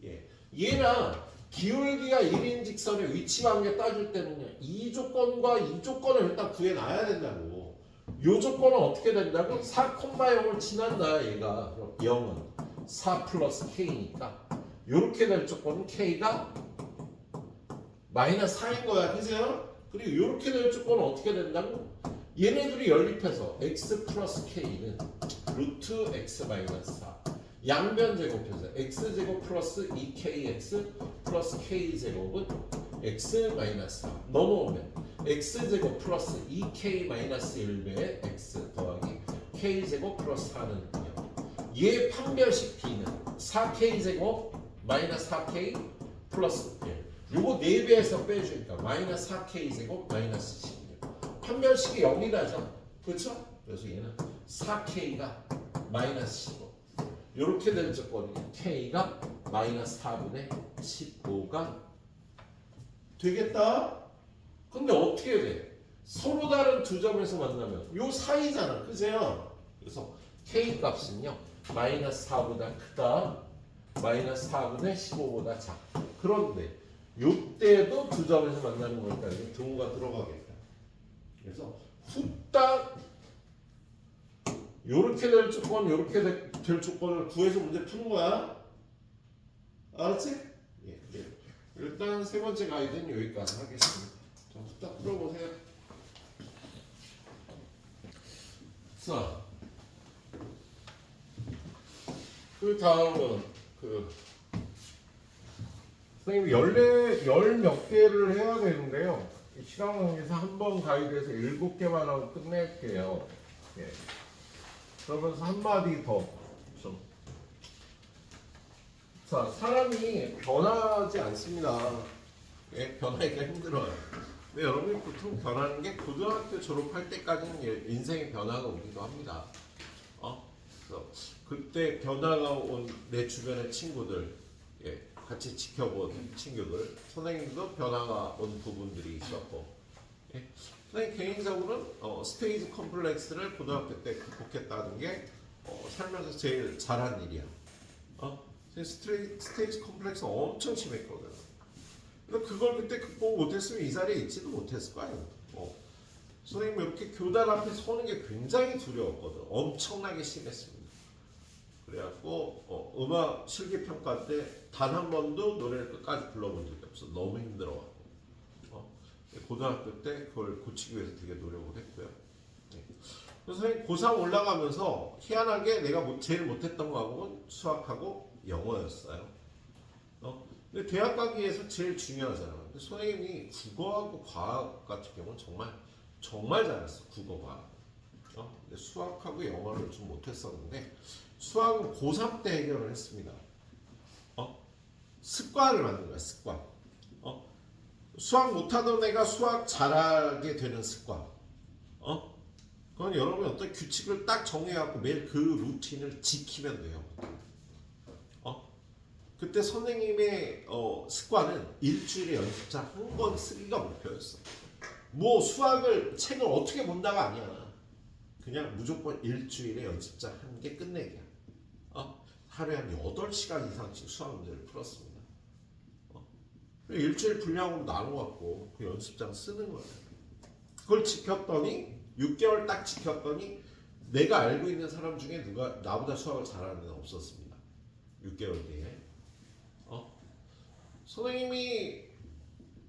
예, 얘랑 기울기가 1인 직선의 위치 관계 따질 때는요 이 조건과 이 조건을 일단 구해놔야 된다고. 요 조건은 어떻게 된다고? 4,0을 지난다 얘가. 그럼 0은 4 플러스 K니까 요렇게 될 조건은 K가 마이너스 4인 거야. 그죠? 그리고 요렇게 될 조건은 어떻게 된다고? 얘네들이 연립해서 x 플러스 k는 루트 x 마이너스 4 양변 제곱해서 x제곱 플러스 2kx 플러스 k제곱은 x 마이너스 4 넘어오면 x제곱 플러스 2k 마이너스 1배의 x 더하기 k제곱 플러스 4는 0. 얘 판별식 b는 4k제곱 마이너스 4k 플러스 1. 요거 4배에서 빼주니까 마이너스 4k제곱 마이너스 16. 판별식이 0이라죠. 그렇죠? 그래서 얘는 4k가 마이너스 15. 이렇게 될 조건이 k가 마이너스 4분의 15가 되겠다. 근데 어떻게 돼? 서로 다른 두 점에서 만나면 요 사이잖아. 그죠? 그래서 k 값은요 마이너스 4보다 크다. 마이너스 4분의 15보다 작다. 그런데 요때도 두 점에서 만나는 거니까 등호가 들어가겠다. 그래서 후딱 요렇게 될 조건, 요렇게 될 조건을 구해서 문제 푸는 거야. 알았지? 예, 예. 일단 세 번째 가이드는 여기까지 하겠습니다. 자, 후딱 풀어보세요. 자, 그 다음은 선생님 열 몇 개를 해야 되는데요. 시간 관계에서 한 번 가이드에서 7개만 하고 끝낼게요. 예. 그러면서 한마디 더 좀. 자, 사람이 변하지 않습니다. 예, 변하기가 힘들어요. 근데 여러분이 보통 변하는 게 고등학교 졸업할 때까지는 인생의 변화가 오기도 합니다. 그래서 그때 변화가 온 내 주변의 친구들, 예, 같이 지켜본 친구들, 선생님도 변화가 온 부분들이 있었고, 예. 선생님 개인적으로는 스테이지 컴플렉스를 고등학교 때 극복했다는 게 살면서 제일 잘한 일이야. 스테이지 컴플렉스 엄청 심했거든. 근데 그걸 그때 극복 못했으면 이 자리에 있지도 못했을 거예요. 선생님 이렇게 교단 앞에 서는 게 굉장히 두려웠거든. 엄청나게 심했습니다. 그래갖고 음악 실기평가 때 단 한 번도 노래를 끝까지 불러본 적이 없어. 너무 힘들어갖고. 고등학교 때 그걸 고치기 위해서 되게 노력을 했고요. 네. 그래서 고3 올라가면서 희한하게 내가 제일 못했던 과목은 수학하고 영어였어요. 근데 대학 가기 위해서 제일 중요하잖아. 근데 선생님이 국어하고 과학 같은 경우는 정말 잘했어. 국어, 과학. 근데 수학하고 영어를 좀 못했었는데 수학은 고3 때 해결을 했습니다. 습관을 만든 거야, 습관. 수학 못하던 애가 수학 잘하게 되는 습관. 그건 여러분이 어떤 규칙을 딱 정해갖고 매일 그 루틴을 지키면 돼요. 그때 선생님의 습관은 일주일에 연습장 한 번 쓰기가 목표였어. 뭐 수학을 책을 어떻게 본다가 아니야. 그냥 무조건 일주일에 연습장 한 개 끝내기야. 하루에 한 8시간 이상씩 수학 문제를 풀었습니다. 일주일 분량으로 나눠갖고 그 연습장 쓰는 거예요. 그걸 지켰더니 6개월 딱 지켰더니 내가 알고 있는 사람 중에 누가 나보다 수학을 잘하는 애는 없었습니다. 6개월 뒤에. 선생님이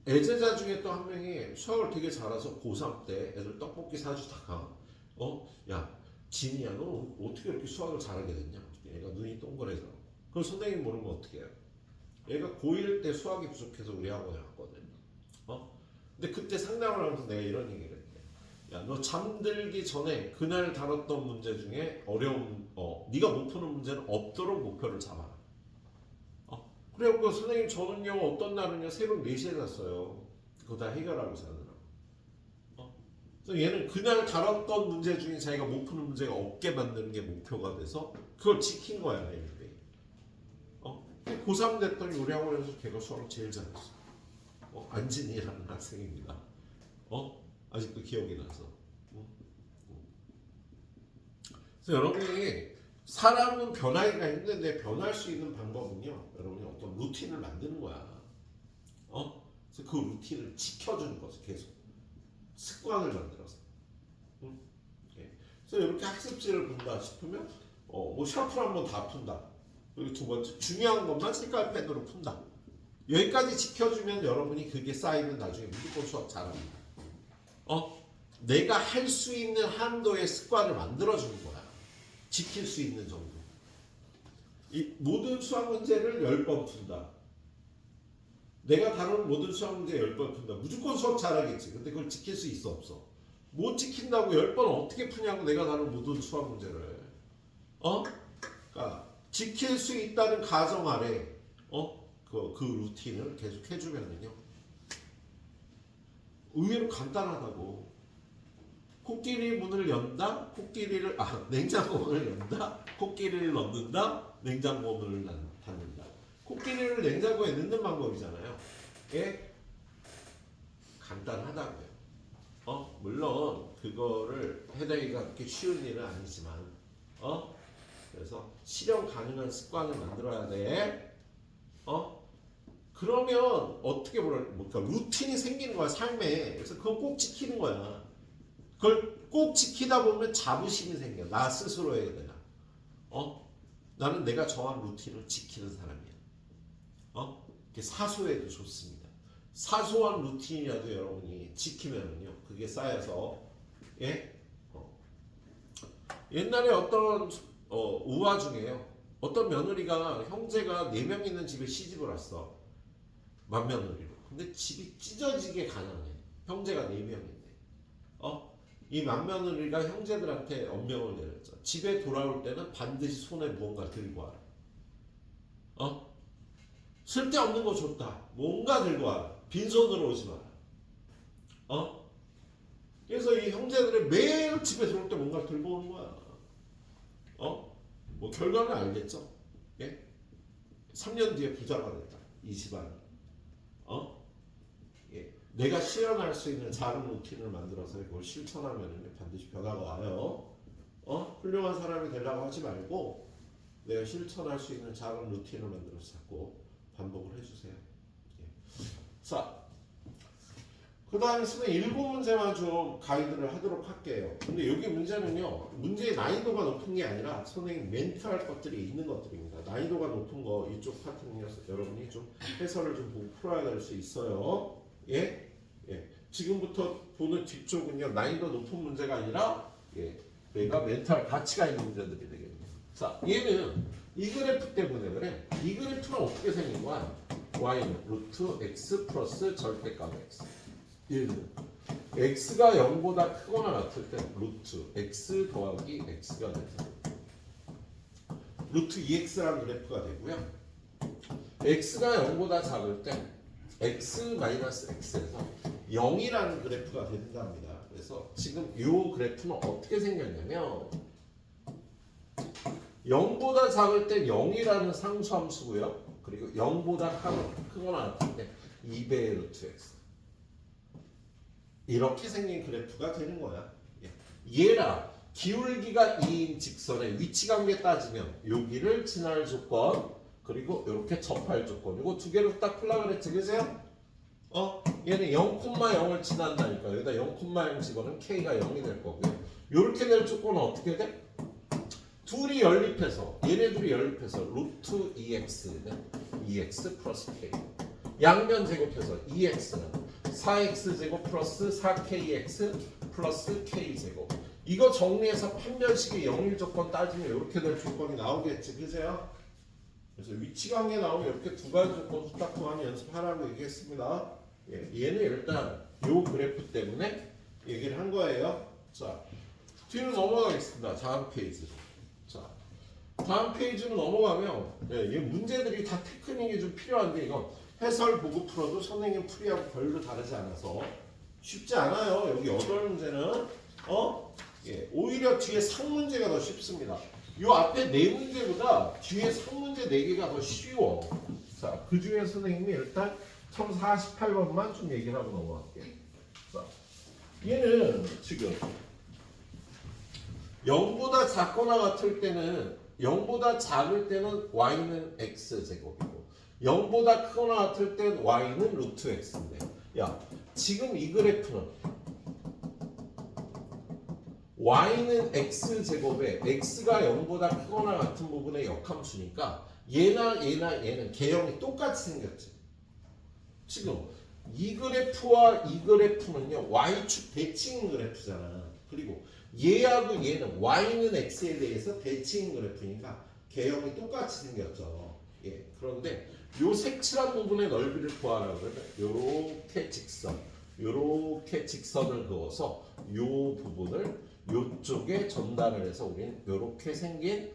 애제자 중에 또 한 명이 수학을 되게 잘해서 고3 때 애들 떡볶이 사주다가 야 진이야 너 어떻게 이렇게 수학을 잘하게 됐냐. 얘가 눈이 동그래져. 그걸 선생님 모르면 어떻게 해요. 얘가 고1 때 수학이 부족해서 우리 학원에 왔거든. 근데 그때 상담을 하면서 내가 이런 얘기를 했대. 야, 너 잠들기 전에 그날 다뤘던 문제 중에 어려운 네가 못 푸는 문제는 없도록 목표를 잡아라. 그래갖고 선생님 저는요 어떤 날은요 새벽 4시에 잤어요. 그거 다 해결하고 자느라고. 그래서 얘는 그날 다뤘던 문제 중에 자기가 못 푸는 문제가 없게 만드는 게 목표가 돼서 그걸 지킨 거야 매일매일. 고3 됐더니 우리 학원에서 걔가 수학을 제일 잘했어. 안진이라는 학생입니다. 아직도 기억이 나서. 그래서 여러분이 사람은 변하기가 힘든데 변할 수 있는 방법은요. 여러분이 어떤 루틴을 만드는 거야. 그래서 그 루틴을 지켜주는 거죠. 계속 습관을 만들어서. 그래서 이렇게 학습지를 본다 싶으면 뭐 샤프를 한번 다 푼다. 그리고 두 번째 중요한 것만 색깔펜으로 푼다. 여기까지 지켜주면 여러분이 그게 쌓이면 나중에 무조건 수학 잘합니다. 내가 할 수 있는 한도의 습관을 만들어주는 거야. 지킬 수 있는 정도. 이 모든 수학 문제를 10번 푼다. 내가 다룬 모든 수학 문제 10번 푼다. 무조건 수학 잘하겠지. 근데 그걸 지킬 수 있어 없어? 못 지킨다고 10번 어떻게 푸냐고 내가 다룬 모든 수학 문제를. 그러니까 지킬 수 있다는 가정 아래 그 루틴을 계속 해주면은요 의외로 간단하다고. 코끼리 문을 연다, 냉장고 문을 연다, 코끼리를 넣는다, 냉장고 문을 닫는다. 코끼리를 냉장고에 넣는 방법이잖아요. 예? 간단하다고요. 물론 그거를 해내기가 그렇게 쉬운 일은 아니지만 그래서 실현 가능한 습관을 만들어야 돼. 그러면 어떻게 그러니까 루틴이 생기는 거야 삶에. 그래서 그걸 꼭 지키는 거야. 그걸 꼭 지키다 보면 자부심이 생겨. 나 스스로에 대한. 나는 내가 정한 루틴을 지키는 사람이야. 이게 사소해도 좋습니다. 사소한 루틴이라도 여러분이 지키면요 그게 쌓여서 옛날에 어떤 우화 중에요. 어떤 며느리가 형제가 4명 있는 집에 시집을 왔어. 맏며느리로. 근데 집이 찢어지게 가난해. 형제가 4명인데. 이 맏며느리가 형제들한테 엄명을 내렸죠. 집에 돌아올 때는 반드시 손에 무언가 들고 와라. 쓸데없는 거 줬다. 뭔가 들고 와라. 빈손으로 오지 마라. 그래서 이 형제들이 매일 집에 들어올 때 뭔가 들고 오는 거야. 뭐 결과는 알겠죠? 예? 3년 뒤에 부자가 됐다. 이 집안이. 예. 내가 실현할 수 있는 작은 루틴을 만들어서 그걸 실천하면 반드시 변화가 와요. 훌륭한 사람이 되려고 하지 말고 내가 실천할 수 있는 작은 루틴을 만들어서 자꾸 반복을 해주세요. 예. 자, 그 다음에 선생님 7문제만 좀 가이드를 하도록 할게요. 근데 여기 문제는요, 문제의 난이도가 높은 게 아니라 선생님 멘트할 것들이 있는 것들입니다. 난이도가 높은 거 이쪽 파트는 여러분이 좀 해설을 좀 보고 풀어야 될 수 있어요. 예? 예. 지금부터 보는 뒤쪽은요, 난이도 높은 문제가 아니라 내가 멘트할 가치가 있는 문제들이 되겠네요. 자, 얘는 이 그래프 때문에 그래. 이 그래프는 어떻게 생긴 거야? y는 루트 x 플러스 절대값 x. 얘는 x가 0보다 크거나 같을 때 루트 x 더하기 x가 돼서 루트 2x라는 그래프가 되고요. x가 0보다 작을 때 x 마이너스 x에서 0이라는 그래프가 된답니다. 그래서 지금 이 그래프는 어떻게 생겼냐면 0보다 작을 때 0이라는 상수함수고요. 그리고 0보다 크거나 같을 때 2배의 루트 x. 이렇게 생긴 그래프가 되는 거야. 얘라 기울기가 2인 직선의 위치관계 따지면 여기를 지날 조건 그리고 이렇게 접할 조건 이거 두 개로 딱 풀라 그랬지 그죠? 얘는 0,0을 지난다니까 여기다 0,0 집어넣으면 k가 0이 될 거고요. 이렇게 될 조건은 어떻게 돼? 둘이 연립해서 얘네 둘이 연립해서 루트 2x는 2x 플러스 k 양변 제곱해서 2x는 4x제곱 플러스 4kx 플러스 k제곱. 이거 정리해서 판별식의 영일 조건 따지면 이렇게 될 조건이 나오겠지 그죠? 그래서 위치관계 나오면 이렇게 두 가지 조건 후딱 구하면 연습하라고 얘기했습니다. 얘는 일단 요 그래프 때문에 얘기를 한 거예요. 자, 뒤로 넘어가겠습니다. 다음 페이지. 자, 다음 페이지로 넘어가면 이 문제들이 다 테크닉이 좀 필요한데 이건 해설 보고 풀어도 선생님 풀이하고 별로 다르지 않아서 쉽지 않아요. 여기 8문제는 오히려 뒤에 상문제가 더 쉽습니다. 요 앞에 4문제보다 뒤에 상문제 4개가 더 쉬워. 자, 그 중에 선생님이 일단 1048번만 좀 얘기를 하고 넘어갈게요. 자, 얘는 지금 0보다 작거나 같을 때는 0보다 작을 때는 y는 x제곱이고 0보다 크거나 같을 때는 y는 루트 x인데 야 지금 이 그래프는 y는 x제곱에 x가 0보다 크거나 같은 부분의 역함수니까 얘는 개형이 똑같이 생겼지. 지금 이 그래프와 이 그래프는요 y축 대칭 그래프잖아. 그리고 얘하고 얘는 y는 x에 대해서 대칭 그래프니까 개형이 똑같이 생겼죠. 예. 그런데 요 색칠한 부분의 넓이를 구하라 그러면 요렇게 직선을 그어서 요 부분을 요쪽에 전달을 해서 우리는 요렇게 생긴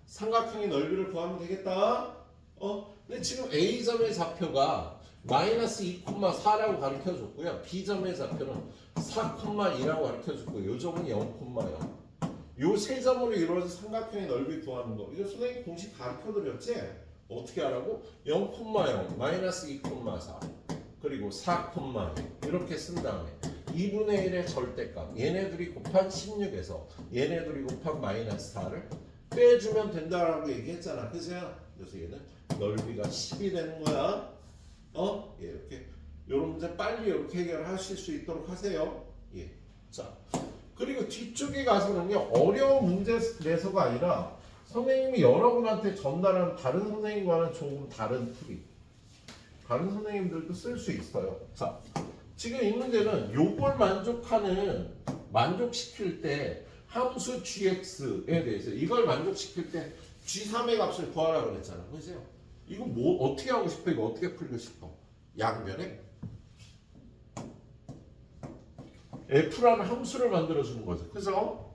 삼각형의 넓이를 구하면 되겠다. 근데 지금 A점의 좌표가 마이너스 2,4라고 가르쳐 줬고요. B점의 좌표는 4,2라고 가르쳐 줬고 요 점은 0,0. 요 세 점으로 이루어진 삼각형의 넓이 구하는 거. 이거 선생님 공식 가르쳐 드렸지? 어떻게 하라고? 0,0, 마이너스 2,4 그리고 4,2 이렇게 쓴 다음에 2분의 1의 절대값 얘네들이 곱한 16에서 얘네들이 곱한 마이너스 4를 빼주면 된다라고 얘기했잖아. 그죠? 그래서 얘는 넓이가 10이 되는 거야. 이렇게 요런 문제 빨리 이렇게 해결하실 수 있도록 하세요. 예. 자, 그리고 뒤쪽에 가서는요 어려운 문제 내서가 아니라 선생님이 여러분한테 전달하는 다른 선생님과는 조금 다른 풀이 다른 선생님들도 쓸 수 있어요. 자, 지금 이 문제는 요걸 만족시킬 때 함수 gx에 대해서 이걸 만족시킬 때 g3의 값을 구하라 그랬잖아. 그죠? 이거 뭐 어떻게 하고 싶어? 이거 어떻게 풀고 싶어? 양변에 f라는 함수를 만들어 주는 거죠. 그죠?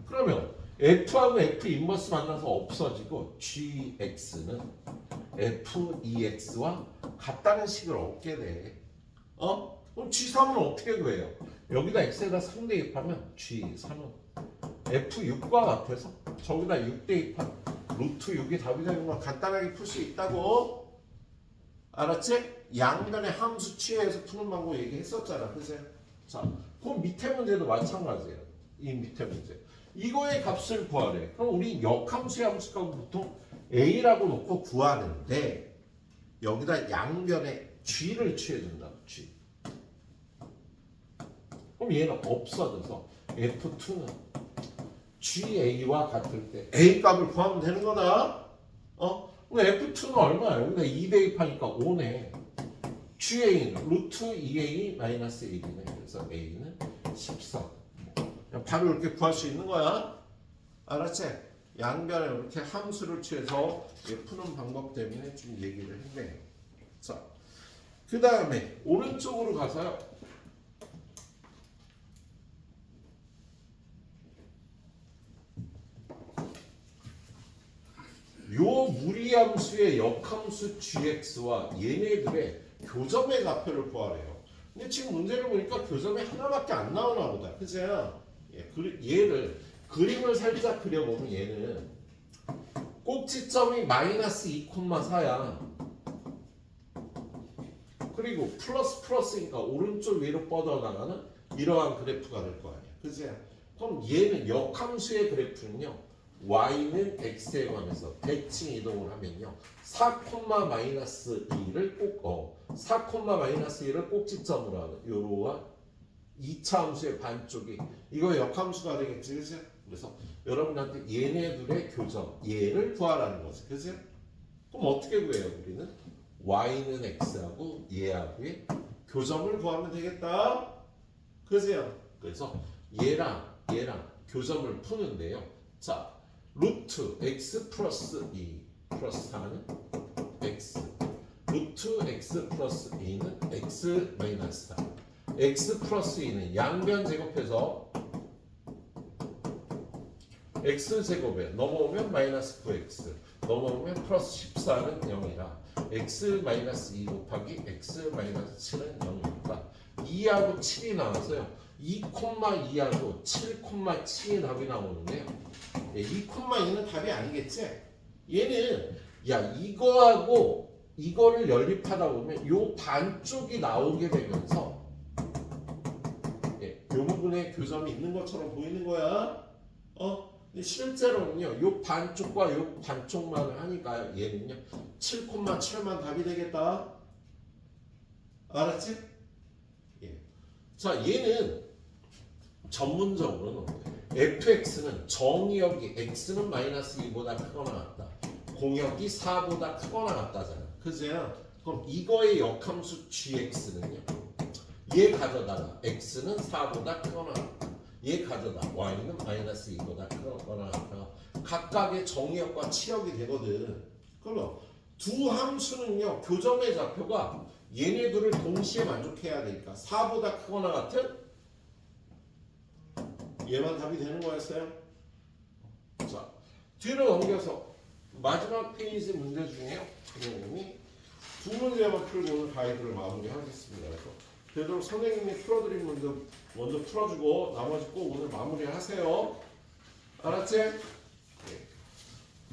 그러면 f하고 f 인버스 만나서 없어지고 gx는 f2x와 같다는 식을 얻게 돼. 그럼 g3은 어떻게 구해요? 여기다 x에다 3 대입하면 g3은 f6과 같아서 저기다 6 대입한 루트 6이 답이 되는 걸 간단하게 풀 수 있다고. 알았지? 양변의 함수 취해서 푸는 방법 얘기했었잖아. 그치? 자, 그럼 밑에 문제도 마찬가지예요. 이 밑에 문제. 이거의 값을 구하래. 그럼 우리 역함수의 함수값은 보통 a라고 놓고 구하는데 여기다 양변에 g를 취해준다. g. 그럼 얘는 없어져서 f2는 ga와 같을 때 a 값을 구하면 되는 거다. 그럼 f2는 얼마야? 여기다 2 대입하니까 5네. ga는 루트 2a 마이너스 1이네. 그래서 a는 14. 바로 이렇게 구할 수 있는 거야. 알았지? 양변에 이렇게 함수를 취해서 푸는 방법 때문에 좀 얘기를 했네. 자, 그 다음에 오른쪽으로 가서요. 요 무리함수의 역함수 gx와 얘네들의 교점의 좌표를 구하래요. 근데 지금 문제를 보니까 교점이 하나밖에 안 나오나 보다. 그죠? 얘를 그림을 살짝 그려보면 얘는 꼭지점이 마이너스 2,4야. 그리고 플러스니까 오른쪽 위로 뻗어나가는 이러한 그래프가 될 거 아니야. 그치? 그럼 얘는 역함수의 그래프는요. y는 x에 관해서 대칭 이동을 하면요. 4,-2를 꼭 4,-2를 꼭지점으로 하는 요러한 2차 함수의 반쪽이 이거 역함수가 되겠지. 그치? 그래서 여러분한테 얘네들의 교점 얘를 구하라는 거지. 그치? 그럼 어떻게 구해요? 우리는 y는 x하고 얘하고의 교점을 구하면 되겠다. 그죠? 그래서 얘랑 교점을 푸는데요. 자, 루트 x 플러스 2 플러스 4는 x 루트 x 플러스 2는 x 마이너스 4 x 플러스 2는 양변 제곱해서 x제곱에 넘어오면 마이너스 9x 넘어오면 플러스 14는 0이라 x 마이너스 2 곱하기 x 마이너스 7은 0이니까 2하고 7이 나와서요 2,2하고 7,7이 답이 나오는데요 2,2는 답이 아니겠지? 얘는 야 이거하고 이거를 연립하다 보면 요 반쪽이 나오게 되면서 이 부분에 교점이 있는 것처럼 보이는 거야 근데 실제로는요 요 반쪽과 요 반쪽만 하니까 얘는요 7,7만 답이 되겠다 알았지? 예. 자 얘는 전문적으로는 fx는 정의역이 x는 마이너스 2보다 크거나 같다 공역이 4보다 크거나 같다잖아 그죠? 그럼 이거의 역함수 gx는요 얘 가져다가 x는 4보다 크거나 같다 얘 가져다 y는 마이너스 2보다 크거나 같다 각각의 정의역과 치역이 되거든 그러면 두 함수는요 교점의 좌표가 얘네들을 동시에 만족해야 되니까 4보다 크거나 같은 얘만 답이 되는 거였어요. 자 뒤로 넘겨서 마지막 페이지 문제 중에요. 선생님이 두 문제만 풀고 오늘 가이드를 마무리하겠습니다. 그래서 되도록 선생님이 풀어드린 문제 먼저 풀어주고 나머지 꼭 오늘 마무리하세요. 알았지? 네.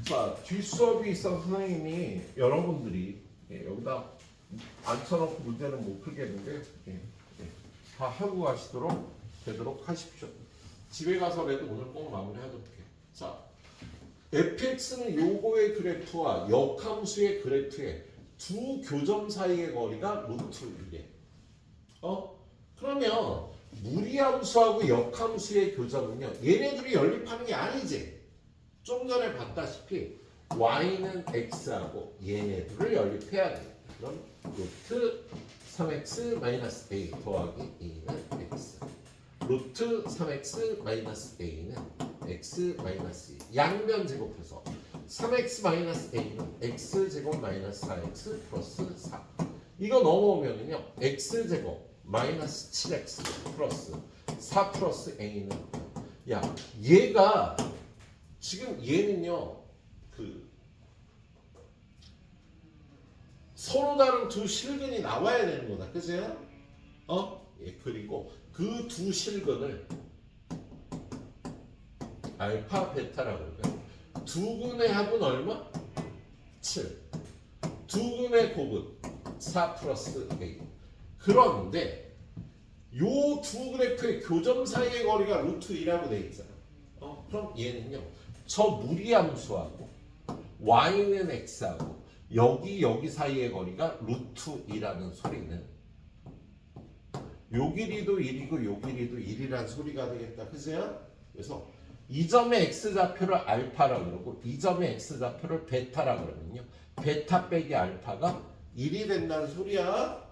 자 뒷수업이 있어서 선생님이 여러분들이 여기다 앉혀놓고 문제는 못 풀겠는데 다 하고 가시도록 되도록 하십시오. 집에 가서라도 오늘 꼭 마무리하도록 해요. 자, fx는 요거의 그래프와 역함수의 그래프의 두 교점 사이의 거리가 루트 1이에요. 그러면 무리함수하고 역함수의 교점은요. 얘네들이 연립하는 게 아니지. 좀 전에 봤다시피 y는 x하고 얘네들을 연립해야 돼요. 그럼 루트 3x 마이너스 a 더하기 2는 x 루트 3x 마이너스 a는 x 마이너스 2 양변 제곱해서 3x 마이너스 a는 x 제곱 마이너스 4x 플러스 4 이거 넘어오면은요 x 제곱 마이너스 7x 플러스 4 플러스 a는 야 얘가 지금 얘는요 그 서로 다른 두 실근이 나와야 되는 거다 그죠? 예, 그리고 그 두 실근을 알파 베타라고 그래요. 두 근의 합은 얼마? 7. 두 근의 곱은 4 플러스 a. 그런데 요 두 그래프의 교점 사이의 거리가 루트 2라고 돼 있잖아. 그럼 얘는요. 저 무리함수하고 y는 x하고 여기 사이의 거리가 루트 2라는 소리는 요 길이도 1이고 요 길이도 1이라는 소리가 되겠다. 그죠? 그래서 이 점의 x좌표를 알파라고 그러고 이 점의 x좌표를 베타라고 그러면요. 베타 빼기 알파가 1이 된다는 소리야.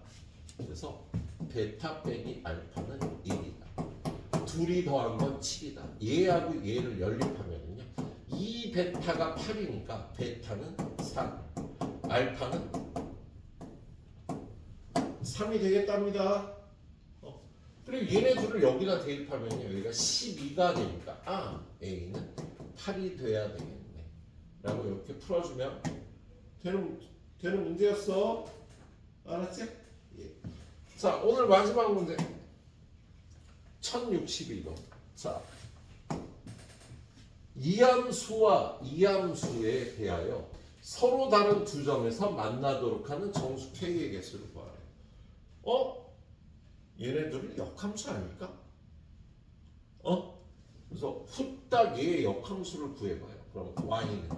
그래서 베타 빼기 알파는 1이다. 둘이 더한 건 7이다. 얘하고 얘를 연립하면요. 이 베타가 8이니까 베타는 3, 알파는 3이 되겠답니다. 그리고 얘네 둘을 여기다 대입하면요. 여기가 12가 되니까 A는 8이 돼야 되겠네. 라고 이렇게 풀어주면 되는 문제였어. 알았지? 예. 자, 오늘 마지막 문제 1061번. 자, 이함수와 이함수에 대하여 서로 다른 두 점에서 만나도록 하는 정수 K의 개수를 구하래요. 얘네들은 역함수 아닐까? 그래서 후딱 얘의 역함수를 구해봐요. 그럼 y는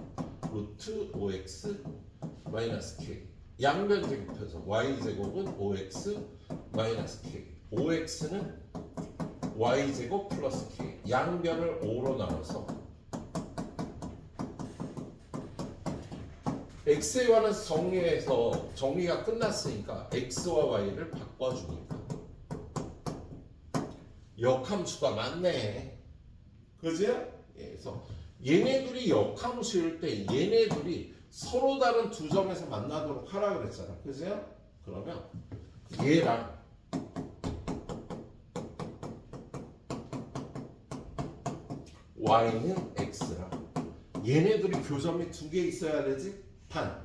루트 5x 마이너스 k 양변 제곱해서 y 제곱은 5x 마이너스 k 5x는 y 제곱 플러스 k 양변을 5로 나눠서 x에 관해서 정리가 끝났으니까 x와 y를 바꿔주니까 역함수가 맞네. 그지? 그래서 얘네들이 역함수일 때 얘네들이 서로 다른 두 점에서 만나도록 하라 그랬잖아. 그지? 그러면 얘랑 y는 x라. 얘네들이 교점이 두 개 있어야 되지? 반.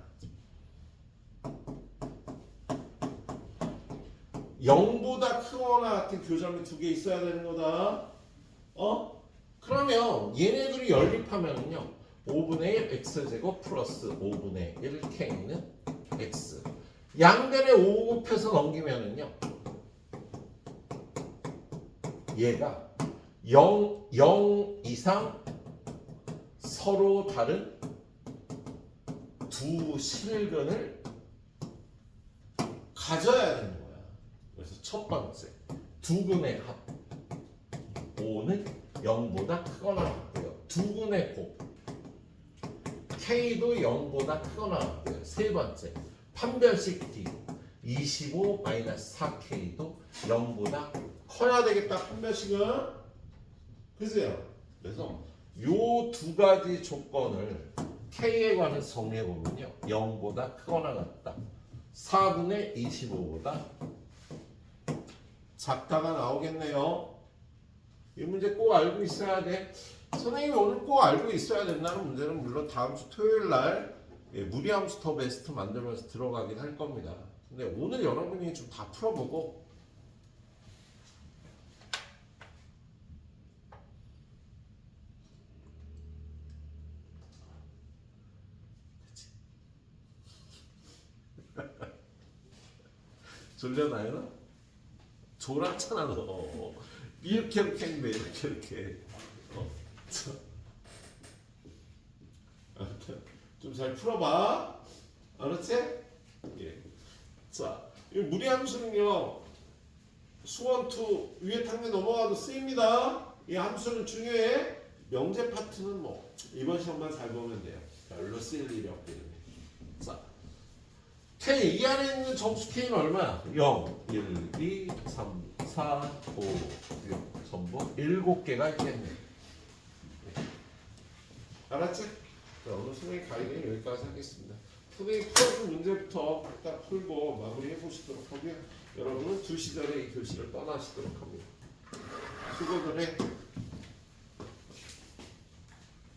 0보다 크거나 같은 교점이 두 개 있어야 되는 거다. 그러면 얘네들이 연립하면은요 5분의 1 x제곱 플러스 5분의 1 k는 x. 양변에 5 곱해서 넘기면은요 얘가 0 이상 서로 다른 두 실근을 가져야 되는 거야. 그래서 첫 번째 두 근의 합 5는 0보다 크거나 같고요. 두 근의 곱 K도 0보다 크거나 같고요. 세 번째 판별식 D 25-4K도 0보다 커야 되겠다. 판별식은 그죠? 그래서 요 두 가지 조건을 K에 관해서 정리해 보면요 0보다 크거나 같다. 4분의 25보다 작다가 나오겠네요. 이 문제 꼭 알고 있어야 돼. 선생님이 오늘 꼭 알고 있어야 된다는 문제는 물론 다음 주 토요일 날 무리함수 더 베스트 만들면서 들어가긴 할 겁니다. 근데 오늘 여러분이 좀 다 풀어보고 졸려나요? 너? 졸았잖아 너. 이렇게 했는데 이렇게 좀 잘 풀어봐. 알았지? 예. 자, 이 무리함수는요 수원2 위에 탕면 넘어가도 쓰입니다. 이 함수는 중요해. 명제 파트는 뭐 이번 시험만 잘 보면 돼요. 별로 쓸 일이 없기 때문에. 자, K 이 안에 있는 정수 K는 얼마야? 0, 1, 2, 3, 4, 5, 6 전부 7개가 있겠네. 알았지? 자, 오늘 선생님 가이드는 여기까지 하겠습니다. 선생님 풀어준 문제부터 딱 풀고 마무리해 보시도록 하고요. 여러분은 2시 전에 이 교실을 떠나시도록 합니다. 수고들 해.